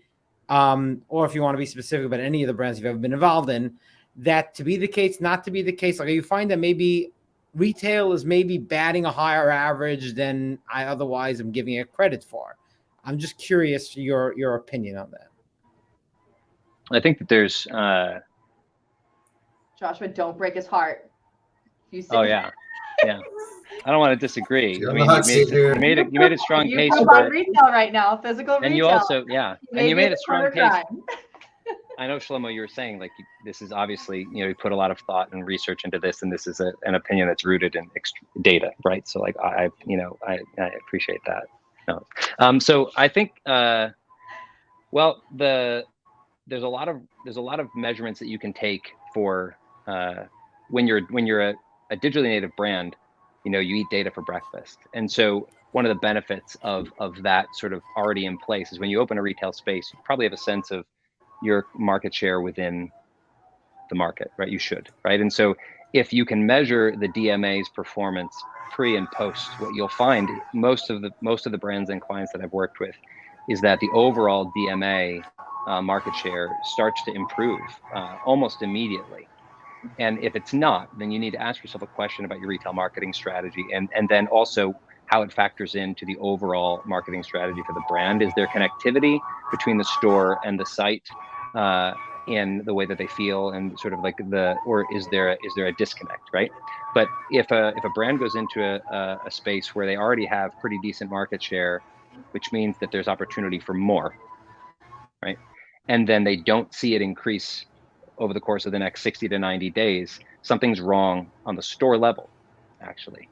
or if you want to be specific about any of the brands you've ever been involved in, that to be the case, not to be the case? Like, you find that maybe retail is maybe batting a higher average than I otherwise am giving it credit for? I'm just curious your opinion on that. I think that there's Joshua, don't break his heart. Oh yeah. I don't want to disagree. You're I on mean, the hot seat here. you made a strong You case go for by it, retail right now, physical retail. and you also, yeah, and you Maybe made a it's strong partner case. crime. I know, Shlomo, you were saying like this is obviously, you put a lot of thought and research into this, and this is an opinion that's rooted in data, right? So like I appreciate that. No. So I think well, there's a lot of measurements that you can take for when you're a digitally native brand. You eat data for breakfast, and so one of the benefits of that sort of already in place is when you open a retail space, you probably have a sense of your market share within the market, right? You should, right? And so if you can measure the DMA's performance pre and post, what you'll find most of the brands and clients that I've worked with is that the overall DMA market share starts to improve almost immediately. And if it's not, then you need to ask yourself a question about your retail marketing strategy, and then also how it factors into the overall marketing strategy for the brand. Is there connectivity between the store and the site in the way that they feel, and sort of like or is there a disconnect, right? But if a brand goes into a space where they already have pretty decent market share, which means that there's opportunity for more, right? And then they don't see it increase over the course of the next 60 to 90 days, something's wrong on the store level, actually,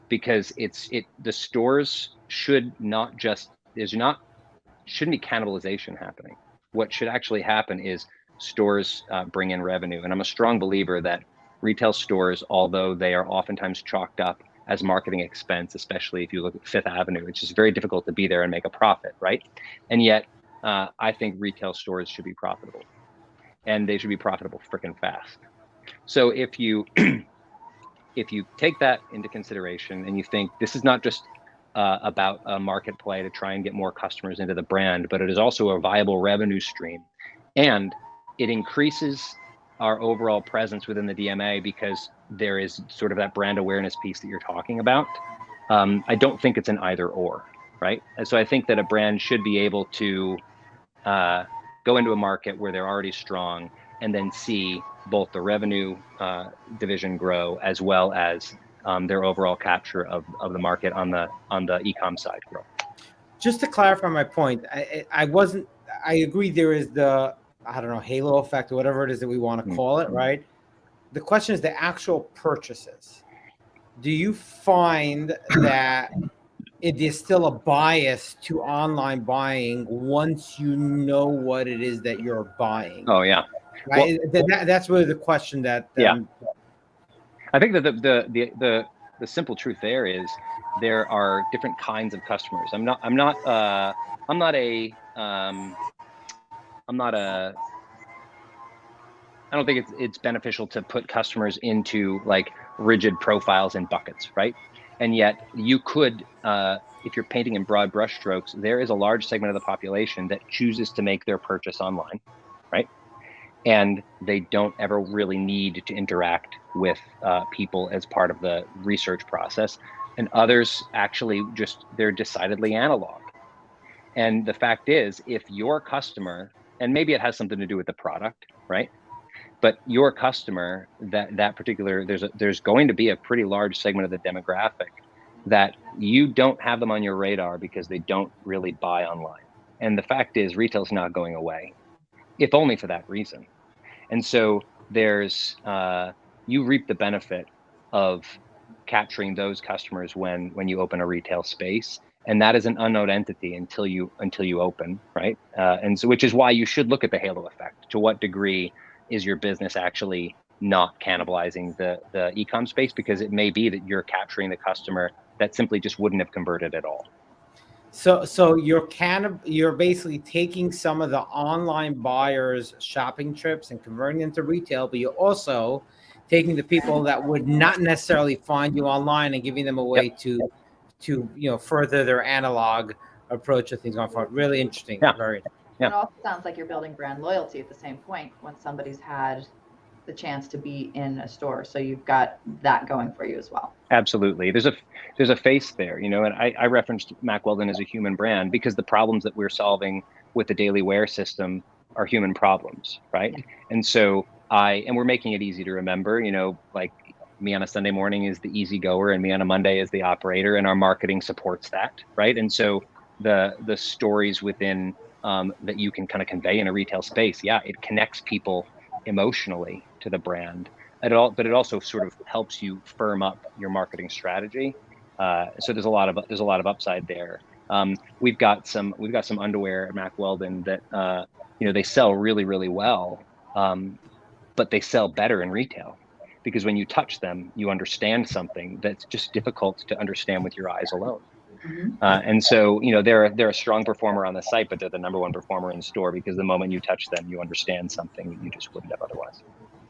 because the stores should not just, shouldn't be cannibalization happening. What should actually happen is stores bring in revenue. And I'm a strong believer that retail stores, although they are oftentimes chalked up as marketing expense, especially if you look at Fifth Avenue, it's just very difficult to be there and make a profit, right? And yet, I think retail stores should be profitable, and they should be profitable freaking fast. So if you take that into consideration and you think this is not just about a market play to try and get more customers into the brand, but it is also a viable revenue stream, and it increases our overall presence within the DMA because there is sort of that brand awareness piece that you're talking about. I don't think it's an either or, right? And so I think that a brand should be able to go into a market where they're already strong and then see both the revenue division grow as well as their overall capture of the market on the e-com side grow. Just to clarify my point, I agree there is the, I don't know, halo effect or whatever it is that we want to call it, right? The question is the actual purchases. Do you find that it is still a bias to online buying once you know what it is that you're buying? Oh yeah, right. Well, that's really the question that. Yeah, I think that the simple truth there is there are different kinds of customers. I don't think it's beneficial to put customers into like rigid profiles and buckets, right? And yet you could, if you're painting in broad brushstrokes, there is a large segment of the population that chooses to make their purchase online, right? And they don't ever really need to interact with people as part of the research process. And others actually they're decidedly analog. And the fact is, if your customer, and maybe it has something to do with the product, right? But your customer, that particular, there's going to be a pretty large segment of the demographic that you don't have them on your radar because they don't really buy online. And the fact is, retail's not going away, if only for that reason. And so there's you reap the benefit of capturing those customers when you open a retail space, and that is an unknown entity until you open, right? And so, which is why you should look at the halo effect. To what degree is your business actually not cannibalizing the e-com space? Because it may be that you're capturing the customer that simply just wouldn't have converted at all. So you're basically taking some of the online buyers' shopping trips and converting them to retail, but you're also taking the people that would not necessarily find you online and giving them a way to further their analog approach of things going forward. Really interesting. Yeah. Very. Yeah. It also sounds like you're building brand loyalty at the same point when somebody's had the chance to be in a store. So you've got that going for you as well. Absolutely. There's a face there, and I referenced Mack Weldon as a human brand because the problems that we're solving with the daily wear system are human problems, right? And so and we're making it easy to remember, like Me on a Sunday morning is the easy goer, and me on a Monday is the operator, and our marketing supports that, right? And so the stories within that you can kind of convey in a retail space, yeah, it connects people emotionally to the brand. But it also sort of helps you firm up your marketing strategy. So there's a lot of upside there. We've got some underwear at Mack Weldon that they sell really, really well, but they sell better in retail, because when you touch them, you understand something that's just difficult to understand with your eyes alone. Mhm. And so, they're a strong performer on the site, but they're the number one performer in store, because the moment you touch them, you understand something that you just wouldn't have otherwise.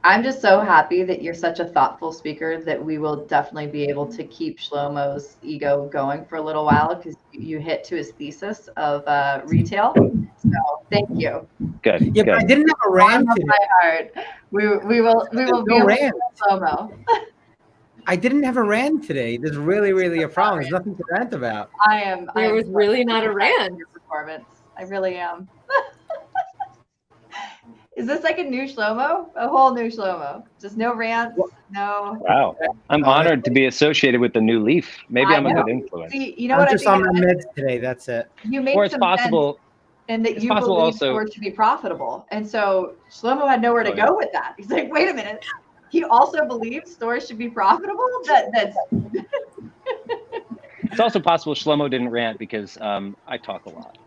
I'm just so happy that you're such a thoughtful speaker that we will definitely be able to keep Shlomo's ego going for a little while, because you hit to his thesis of retail. So thank you. Good. Yeah, good. but I didn't have a rant Bottom of today. my heart. We will be No able rant. to Shlomo. I didn't have a rant today. There's really, really a problem. There's nothing to rant about. There was really not a rant. Your performance. I really am. Is this like a new Shlomo? A whole new Shlomo? Just no rants, no. Wow. I'm honored to be associated with the new leaf. Maybe I'm a know. good influence. See, you know I'm what just I on think? my meds today. That's it. You make Or it's some possible. sense, and that it's you possible believe also- stores should be profitable. And so Shlomo had nowhere to Oh, yeah. go with that. He's like, wait a minute. He also believes stores should be profitable. That's It's also possible Shlomo didn't rant because I talk a lot.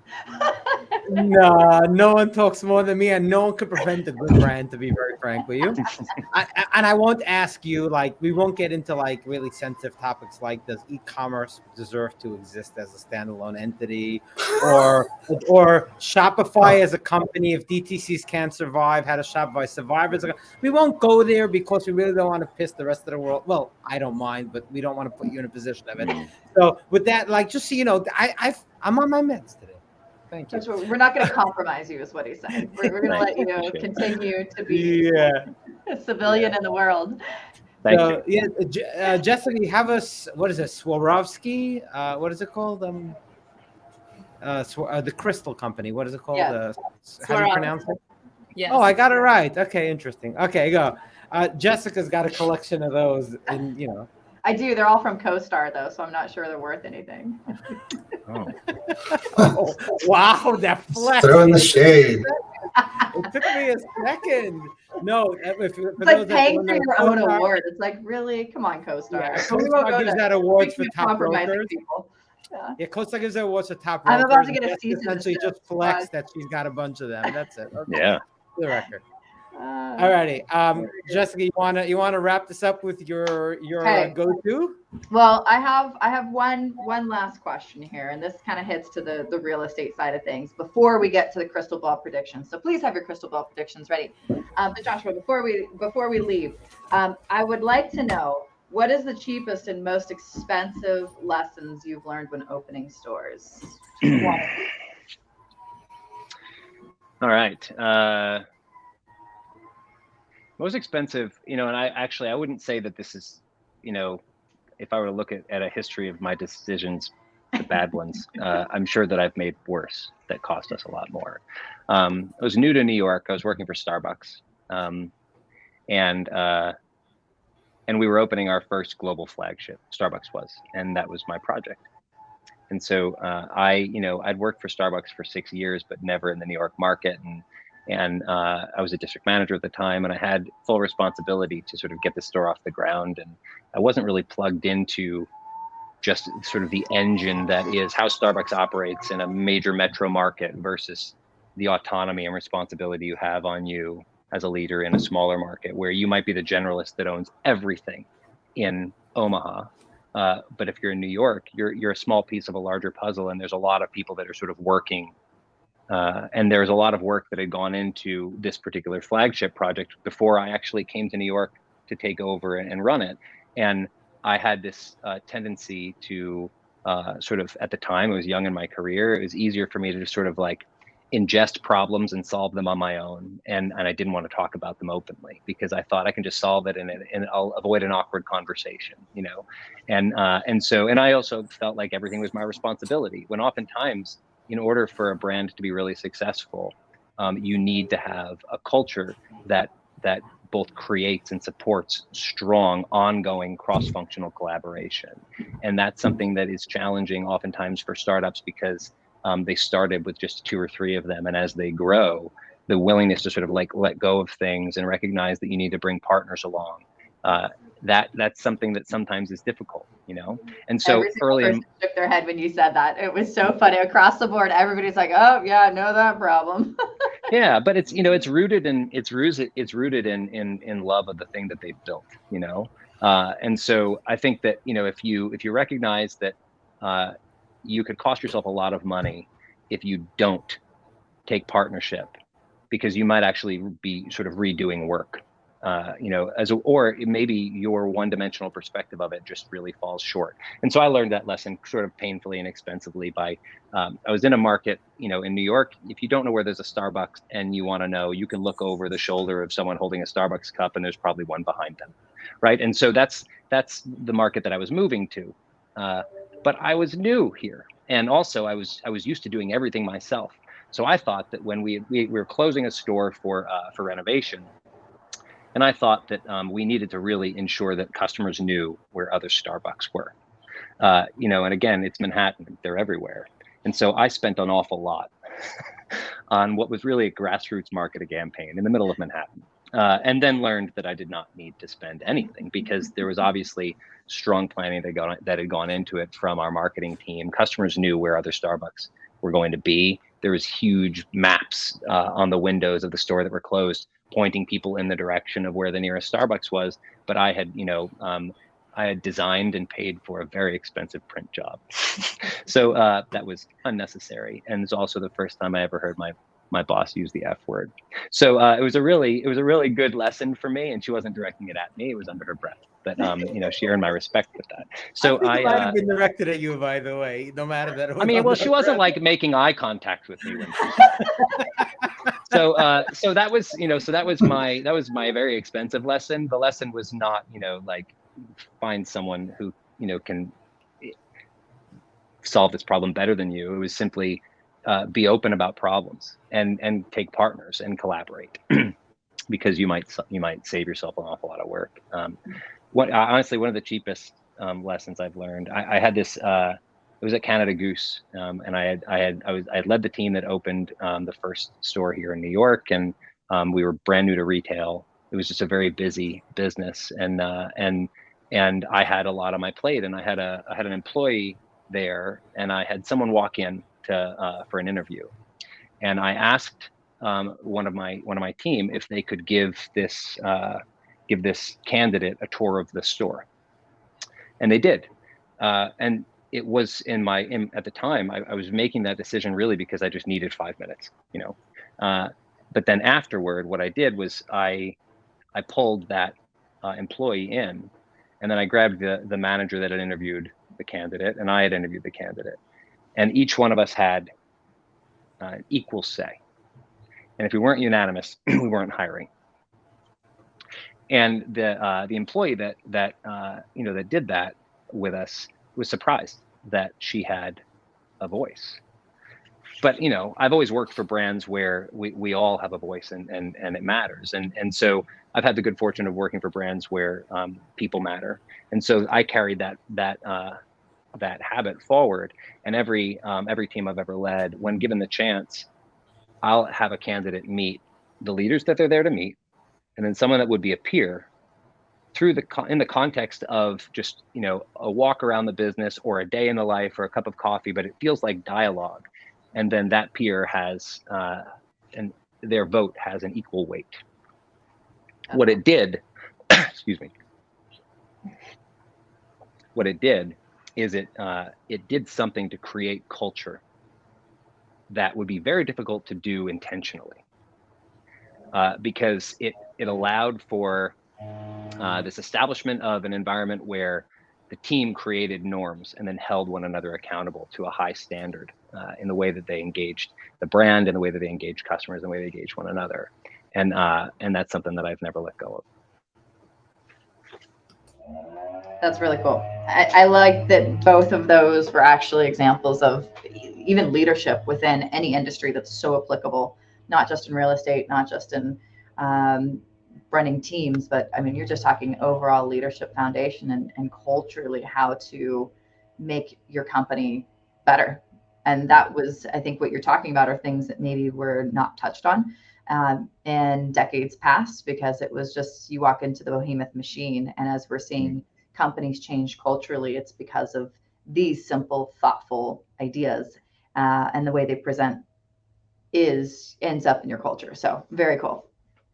Nah, no one talks more than me, and no one could prevent a good rant, to be very frank with you. And I won't ask you, like, we won't get into like really sensitive topics like, does e-commerce deserve to exist as a standalone entity, or Shopify as a company? If DTCs can't survive, how does Shopify survive as a? We won't go there, because we really don't want to piss the rest of the world. Well, I don't mind, but we don't want to put you in a position of it. So with that, like, just so you know, I'm on my meds today. Thank you. That's what, we're not going to compromise you, is what he said. We're going to let you continue to be a civilian in the world. Thank So, you. yeah, Jessica, you have us. What is it? Swarovski? What is it called? The crystal company. What is it called? Yes. How do you pronounce it? Yes. Oh, I got it right. Okay, interesting. Okay, go. Jessica's got a collection of those, and I do. They're all from CoStar, though, so I'm not sure they're worth anything. Oh. Oh, wow, that flex. Throw in the shade. It took me a second. No, It's like paying for your own award. It's like, really? Come on, CoStar. Yeah, But we won't CoStar go gives to that awards for keep top compromising brokers. people. Yeah. Yeah, CoStar gives that awards for top I'm brokers. about to get a and cease and essentially desist. just flex that she's got a bunch of them. That's it. Okay. Yeah. For the record. Uh, Alrighty. Jessica, you wanna wrap this up with your Okay. go-to? Well, I have one last question here, and this kind of hits to the real estate side of things before we get to the crystal ball predictions. So please have your crystal ball predictions ready. But Joshua, before we leave, I would like to know, what is the cheapest and most expensive lessons you've learned when opening stores? All right. Most expensive, and I wouldn't say that this is, if I were to look at a history of my decisions, the bad ones, I'm sure that I've made worse that cost us a lot more. I was new to New York. I was working for Starbucks, and we were opening our first global flagship. Starbucks was, and that was my project. And so I'd worked for Starbucks for 6 years, but never in the New York market. And I was a district manager at the time, and I had full responsibility to sort of get the store off the ground. And I wasn't really plugged into just sort of the engine that is how Starbucks operates in a major metro market versus the autonomy and responsibility you have on you as a leader in a smaller market, where you might be the generalist that owns everything in Omaha. But if you're in New York, you're a small piece of a larger puzzle, and there's a lot of people that are sort of working. And there's a lot of work that had gone into this particular flagship project before I actually came to New York to take over and run it. And I had this tendency to sort of, at the time, I was young in my career, it was easier for me to just sort of like ingest problems and solve them on my own. And I didn't want to talk about them openly, because I thought I can just solve it and I'll avoid an awkward conversation, And I also felt like everything was my responsibility, when oftentimes, in order for a brand to be really successful, you need to have a culture that both creates and supports strong, ongoing cross-functional collaboration. And that's something that is challenging oftentimes for startups because they started with just 2 or 3 of them. And as they grow, the willingness to sort of like let go of things and recognize that you need to bring partners along, that's something that sometimes is difficult, you know? And so every single early person shook their head when you said that. It was so funny across the board. Everybody's like, oh yeah, I know that problem. yeah, but it's, you know, it's rooted in love of the thing that they've built, you know? And so I think that, you know, if you recognize that you could cost yourself a lot of money if you don't take partnership, because you might actually be sort of redoing work, you know, or maybe your one-dimensional perspective of it just really falls short. And so I learned that lesson sort of painfully and expensively by, I was in a market, you know, in New York. If you don't know where there's a Starbucks and you want to know, you can look over the shoulder of someone holding a Starbucks cup and there's probably one behind them, right? And so that's the market that I was moving to. But I was new here. And also I was used to doing everything myself. So I thought that when we were closing a store for renovation, and I thought that we needed to really ensure that customers knew where other Starbucks were. You know, and again, it's Manhattan, they're everywhere. And so I spent an awful lot on what was really a grassroots marketing campaign in the middle of Manhattan. And then learned that I did not need to spend anything because there was obviously strong planning that had gone into it from our marketing team. Customers knew where other Starbucks were going to be. There was huge maps on the windows of the store that were closed, pointing people in the direction of where the nearest Starbucks was. But I had, you know, I had designed and paid for a very expensive print job. So that was unnecessary. And it's also the first time I ever heard my boss use the F word. So it was a really good lesson for me. And she wasn't directing it at me; it was under her breath. But you know, she earned my respect with that. So I think it might have been directed at you, by the way. No matter that. I mean, well, she wasn't like making eye contact with me when she said it. So that was, you know, that was my very expensive lesson. The lesson was not, you know, like find someone who, you know, can solve this problem better than you. It was simply be open about problems and take partners and collaborate because you might save yourself an awful lot of work. Honestly, one of the cheapest lessons I've learned, I had this, it was at Canada Goose, and I had led the team that opened the first store here in New York, and we were brand new to retail. It was just a very busy business, and I had a lot on my plate, and I had an employee there, and I had someone walk in for an interview, and I asked one of my team if they could give this candidate a tour of the store, and they did, and it was at the time I was making that decision really because I just needed 5 minutes, you know. But then afterward, what I did was I pulled that employee in, and then I grabbed the manager that had interviewed the candidate, and I had interviewed the candidate, and each one of us had an equal say. And if we weren't unanimous, we weren't hiring. And the employee that you know, that did that with us was surprised that she had a voice. But, you know, I've always worked for brands where we all have a voice and it matters. And so I've had the good fortune of working for brands where people matter. And so I carried that habit forward. And every team I've ever led, when given the chance, I'll have a candidate meet the leaders that they're there to meet, and then someone that would be a peer in the context of just, you know, a walk around the business or a day in the life or a cup of coffee, but it feels like dialogue. And then that peer has, and their vote has an equal weight. What it did, excuse me. What it did is it did something to create culture that would be very difficult to do intentionally, because it allowed for this establishment of an environment where the team created norms and then held one another accountable to a high standard in the way that they engaged the brand, in the way that they engaged customers, in the way they engaged one another. And that's something that I've never let go of. That's really cool. I like that both of those were actually examples of even leadership within any industry that's so applicable, not just in real estate, not just in running teams, but I mean, you're just talking overall leadership foundation and culturally how to make your company better. And that was, I think, what you're talking about are things that maybe were not touched on in decades past, because it was just, you walk into the behemoth machine. And as we're seeing companies change culturally, it's because of these simple, thoughtful ideas and the way they present ends up in your culture. So very cool,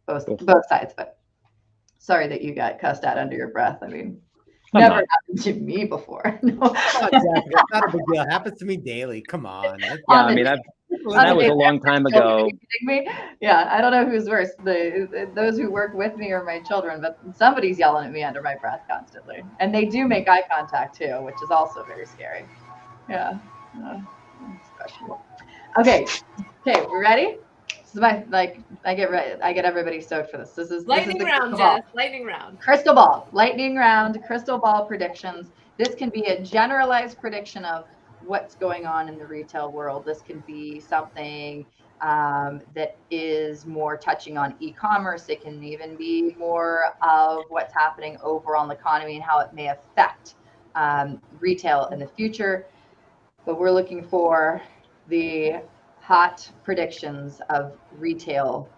both sides. But sorry that you got cussed out under your breath. I mean, never happened to me before. No. Exactly. It's not a big deal. It happens to me daily. Come on. Yeah, I mean, that was a long time ago. Me? Yeah, I don't know who's worse, those who work with me or my children, but somebody's yelling at me under my breath constantly. And they do make eye contact too, which is also very scary. Yeah. Questionable. Okay, we ready? This is my, I get everybody stoked for this. This is lightning round, Jess. Lightning round. Crystal ball. Lightning round. Crystal ball predictions. This can be a generalized prediction of what's going on in the retail world. This can be something that is more touching on e-commerce. It can even be more of what's happening overall in the economy and how it may affect retail in the future. But we're looking for the hot predictions of retail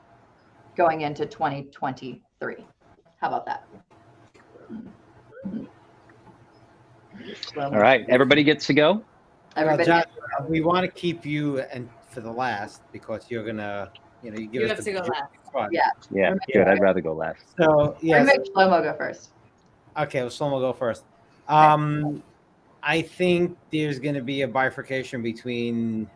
going into 2023. How about that? All right, everybody gets to go. Everybody, John, we want to keep you for the last, because you're gonna, you give us have to go last. Spot. Yeah, Good. I'd rather go last. So yeah. Make Shlomo go first. Okay, well, Shlomo go first. I think there's going to be a bifurcation between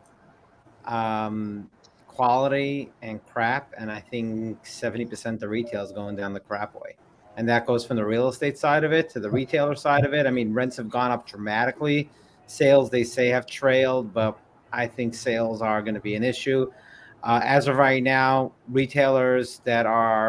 quality and crap, and I think 70% of retail is going down the crap way. And that goes from the real estate side of it to the retailer side of it. I mean, rents have gone up dramatically. Sales, they say, have trailed, but I think sales are going to be an issue. As of right now, retailers that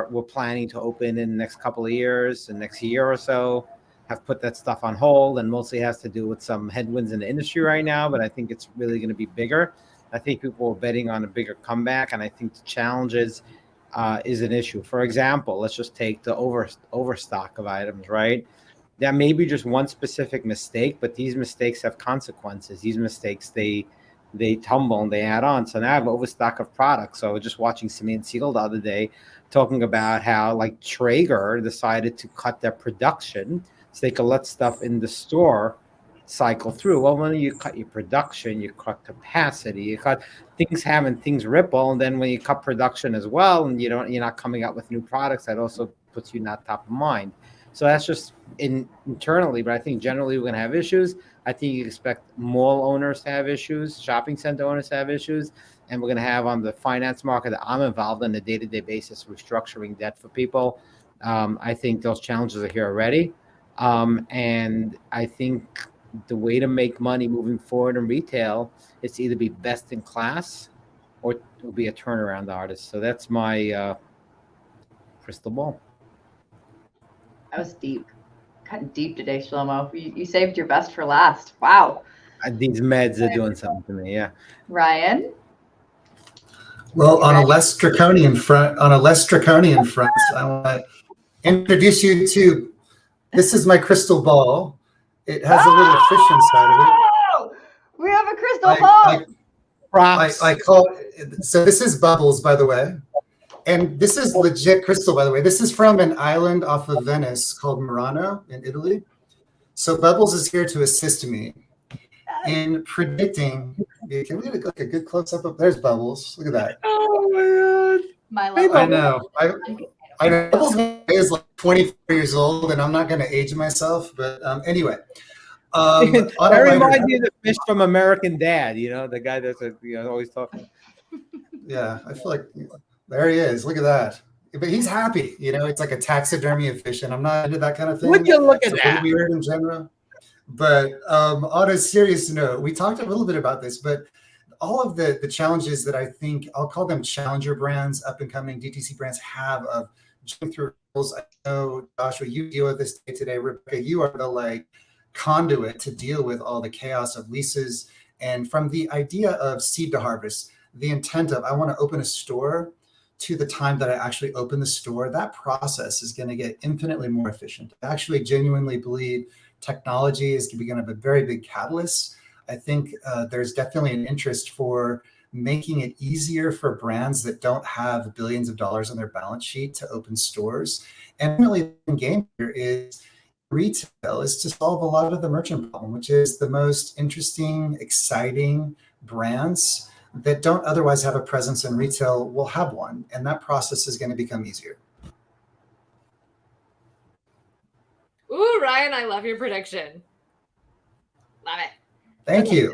were planning to open in the next couple of years, the next year or so, have put that stuff on hold, and mostly has to do with some headwinds in the industry right now, but I think it's really going to be bigger. I think people are betting on a bigger comeback, and I think the challenges is an issue. For example, let's just take the overstock of items, right? That may be just one specific mistake, but these mistakes have consequences. These mistakes, they tumble and they add on. So now I have overstock of products. So I was just watching Simeon Siegel the other day talking about how, like, Traeger decided to cut their production so they could let stuff in the store cycle through. Well, when you cut your production, you cut capacity, you cut things ripple, and then when you cut production as well, and you're not coming out with new products, that also puts you not top of mind. So that's just internally, but I think generally we're going to have issues. I think you expect mall owners to have issues, shopping center owners to have issues, and we're going to have on the finance market that I'm involved in a day-to-day basis restructuring debt for people. I think those challenges are here already. And I think the way to make money moving forward in retail is to either be best in class or be a turnaround artist. So that's my crystal ball. That was deep. Cutting deep today, Shlomo. You saved your best for last. Wow. These meds are doing something to me. Yeah. Ryan? Well, on a less draconian front, I want to introduce you to, this is my crystal ball. It has a little fish inside of it. We have a crystal ball. I call it, so this is Bubbles, by the way. And this is legit crystal, by the way. This is from an island off of Venice called Murano in Italy. So Bubbles is here to assist me in predicting. Can we get a good close-up of, there's Bubbles. Look at that. Oh, my God. I know. I know. Bubbles is like 24 years old, and I'm not going to age myself. But anyway. I remind you of the fish from American Dad, the guy that's always talking. Yeah, I feel like there he is. Look at that. But he's happy. It's like a taxidermy of fish, and I'm not into that kind of thing. Would you look at that? Weird in general. But on a serious note, we talked a little bit about this, but all of the challenges that I think, I'll call them challenger brands, up-and-coming DTC brands have of jumping through hurdles. I know, Joshua, you deal with this day today. Rebecca, you are the conduit to deal with all the chaos of leases. And from the idea of seed to harvest, the intent of, I want to open a store to the time that I actually open the store, that process is going to get infinitely more efficient. I actually genuinely believe technology is going to be a very big catalyst. I think there's definitely an interest for making it easier for brands that don't have billions of dollars on their balance sheet to open stores. And really, the game here is retail is to solve a lot of the merchant problem, which is the most interesting, exciting brands that don't otherwise have a presence in retail will have one. And that process is going to become easier. Ooh, Ryan, I love your prediction. Love it. Thank you.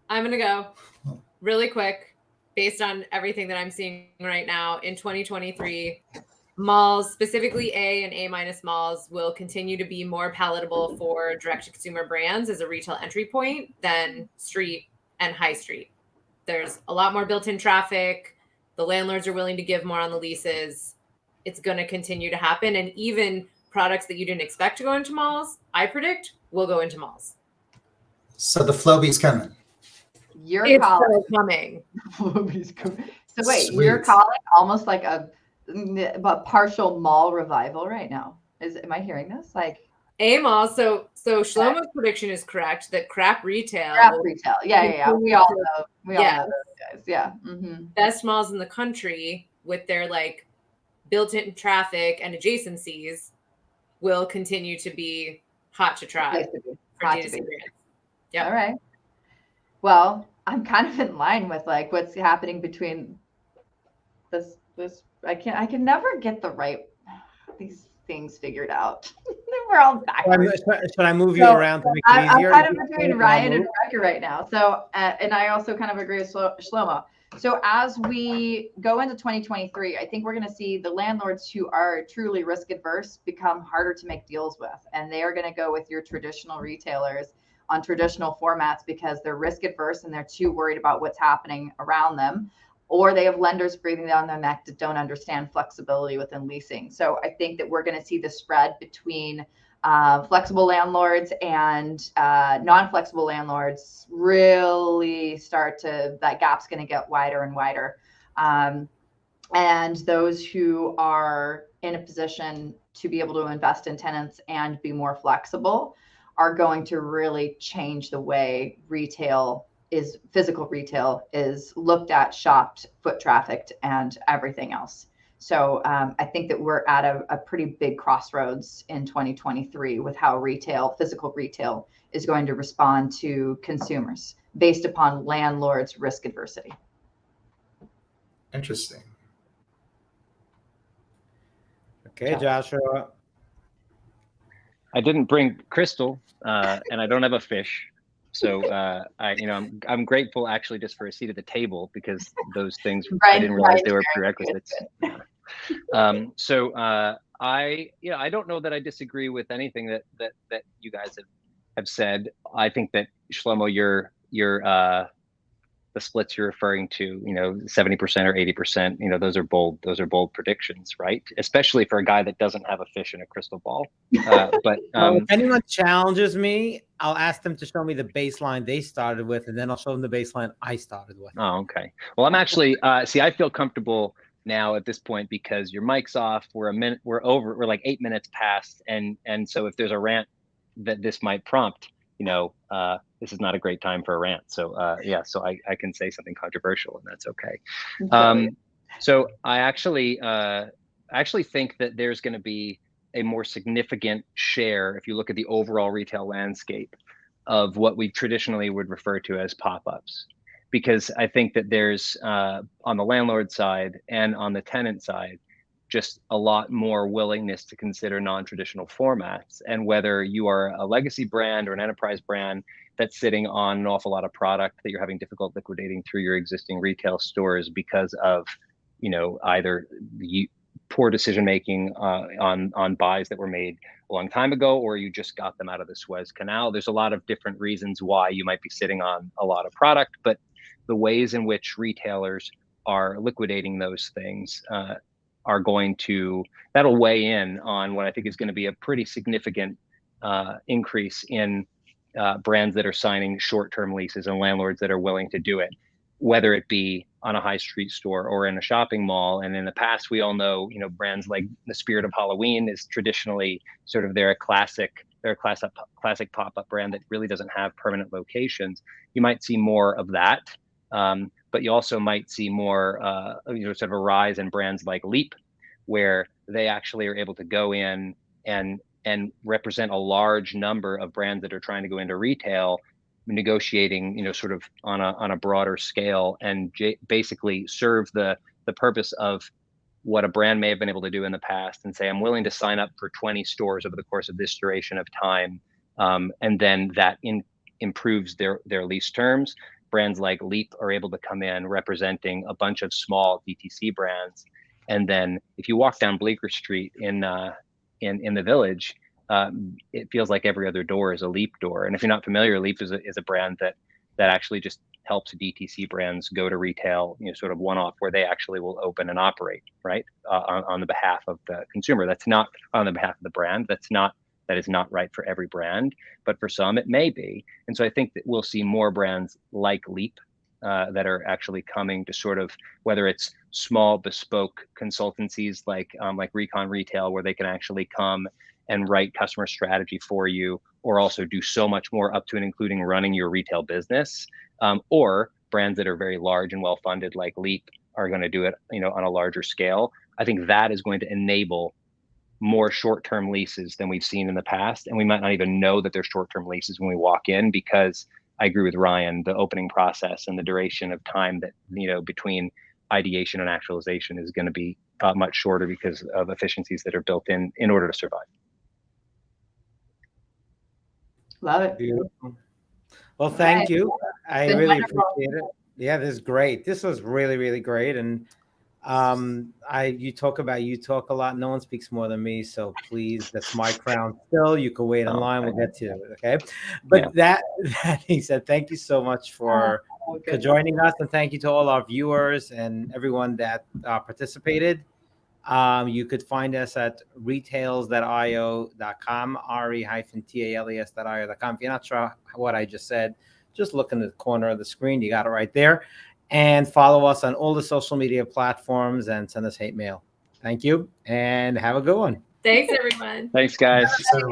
I'm going to go really quick based on everything that I'm seeing right now. In 2023, malls, specifically A and A- malls, will continue to be more palatable for direct-to-consumer brands as a retail entry point than street and high street. There's a lot more built-in traffic. The landlords are willing to give more on the leases. It's going to continue to happen. And even products that you didn't expect to go into malls, I predict, will go into malls. So the Flowbee's coming. You're calling. Still coming. Flowbee's coming. So wait, Sweet. you're calling almost like a partial mall revival right now. Am I hearing this? Like A mall. So Shlomo's prediction is correct that crap retail. Yeah. We all know. We all know those guys. Yeah. Mm-hmm. Best malls in the country with their like built-in traffic and adjacencies will continue to be hot to try for D2C brands. Yeah. All right. Well, I'm kind of in line with like what's happening between this. I can never get these things figured out. We're all backwards. Should I move you around to make it easier? I'm kind of between Ryan and Rebecca right now. So, and I also kind of agree with Shlomo. So as we go into 2023, I think we're going to see the landlords who are truly risk adverse become harder to make deals with. And they are going to go with your traditional retailers on traditional formats because they're risk adverse and they're too worried about what's happening around them. Or they have lenders breathing down their neck that don't understand flexibility within leasing. So I think that we're going to see the spread between flexible landlords and non-flexible landlords really that gap's going to get wider and wider. And those who are in a position to be able to invest in tenants and be more flexible are going to really change the way physical retail is looked at, shopped, foot trafficked, and everything else. So I think that we're at a pretty big crossroads in 2023 with how physical retail is going to respond to consumers based upon landlords' risk adversity. Interesting. Okay, Joshua. I didn't bring Crystal, and I don't have a fish. So I'm grateful actually just for a seat at the table because those things I didn't realize they were prerequisites. I don't know that I disagree with anything that you guys have said. I think that Shlomo, the splits you're referring to, 70% or 80%, those are bold predictions, right? Especially for a guy that doesn't have a fish in a crystal ball. But if anyone challenges me, I'll ask them to show me the baseline they started with, and then I'll show them the baseline I started with. Oh, okay. Well, I'm actually I feel comfortable now at this point because your mic's off. We're like 8 minutes past, and so if there's a rant that this might prompt, this is not a great time for a rant. So so I can say something controversial, and that's okay. So I actually think that there's going to be a more significant share, if you look at the overall retail landscape, of what we traditionally would refer to as pop-ups, because I think that there's on the landlord side and on the tenant side just a lot more willingness to consider non-traditional formats. And whether you are a legacy brand or an enterprise brand that's sitting on an awful lot of product that you're having difficult liquidating through your existing retail stores because of, either the poor decision making on buys that were made a long time ago, or you just got them out of the Suez Canal. There's a lot of different reasons why you might be sitting on a lot of product, but the ways in which retailers are liquidating those things that'll weigh in on what I think is going to be a pretty significant increase in brands that are signing short-term leases and landlords that are willing to do it. whether it be on a high street store or in a shopping mall. And in the past, we all know, you know, brands like the Spirit of Halloween is traditionally sort of they're a classic pop-up brand that really doesn't have permanent locations. You might see more of that, but you also might see more, you know, sort of a rise in brands like Leap, where they actually are able to go in and represent a large number of brands that are trying to go into retail, negotiating, you know, sort of on a broader scale, and basically serve the purpose of what a brand may have been able to do in the past, and say, I'm willing to sign up for 20 stores over the course of this duration of time, and then that improves their lease terms. Brands like Leap are able to come in representing a bunch of small DTC brands, and then if you walk down Bleecker Street in the Village, it feels like every other door is a Leap door. And if you're not familiar, Leap is a brand that actually just helps DTC brands go to retail, you know, sort of one-off, where they actually will open and operate, right, on the behalf of the consumer. That's not on the behalf of the brand. That is not right for every brand, but for some it may be. And so I think that we'll see more brands like Leap that are actually coming to sort of, whether it's small bespoke consultancies like Recon Retail, where they can actually come and write customer strategy for you, or also do so much more, up to and including running your retail business, or brands that are very large and well-funded like Leap are going to do it, you know, on a larger scale. I think that is going to enable more short-term leases than we've seen in the past, and we might not even know that they're short-term leases when we walk in, because I agree with Ryan, the opening process and the duration of time that, you know, between ideation and actualization is going to be much shorter because of efficiencies that are built in order to survive. Love it. Beautiful. Well, thank you. I Been really wonderful. appreciate it. Yeah, this is great. This was really, really great. And you talk a lot. No one speaks more than me. So please, that's my crown still. You can wait in line. We'll get to it. Okay. But that being said, thank you so much for joining us. And thank you to all our viewers and everyone that participated. You could find us at retales.io.com, re-tales.io.com. If you're not sure what I just said, just look in the corner of the screen. You got it right there. And follow us on all the social media platforms and send us hate mail. Thank you and have a good one. Thanks, everyone. Thanks, guys. So,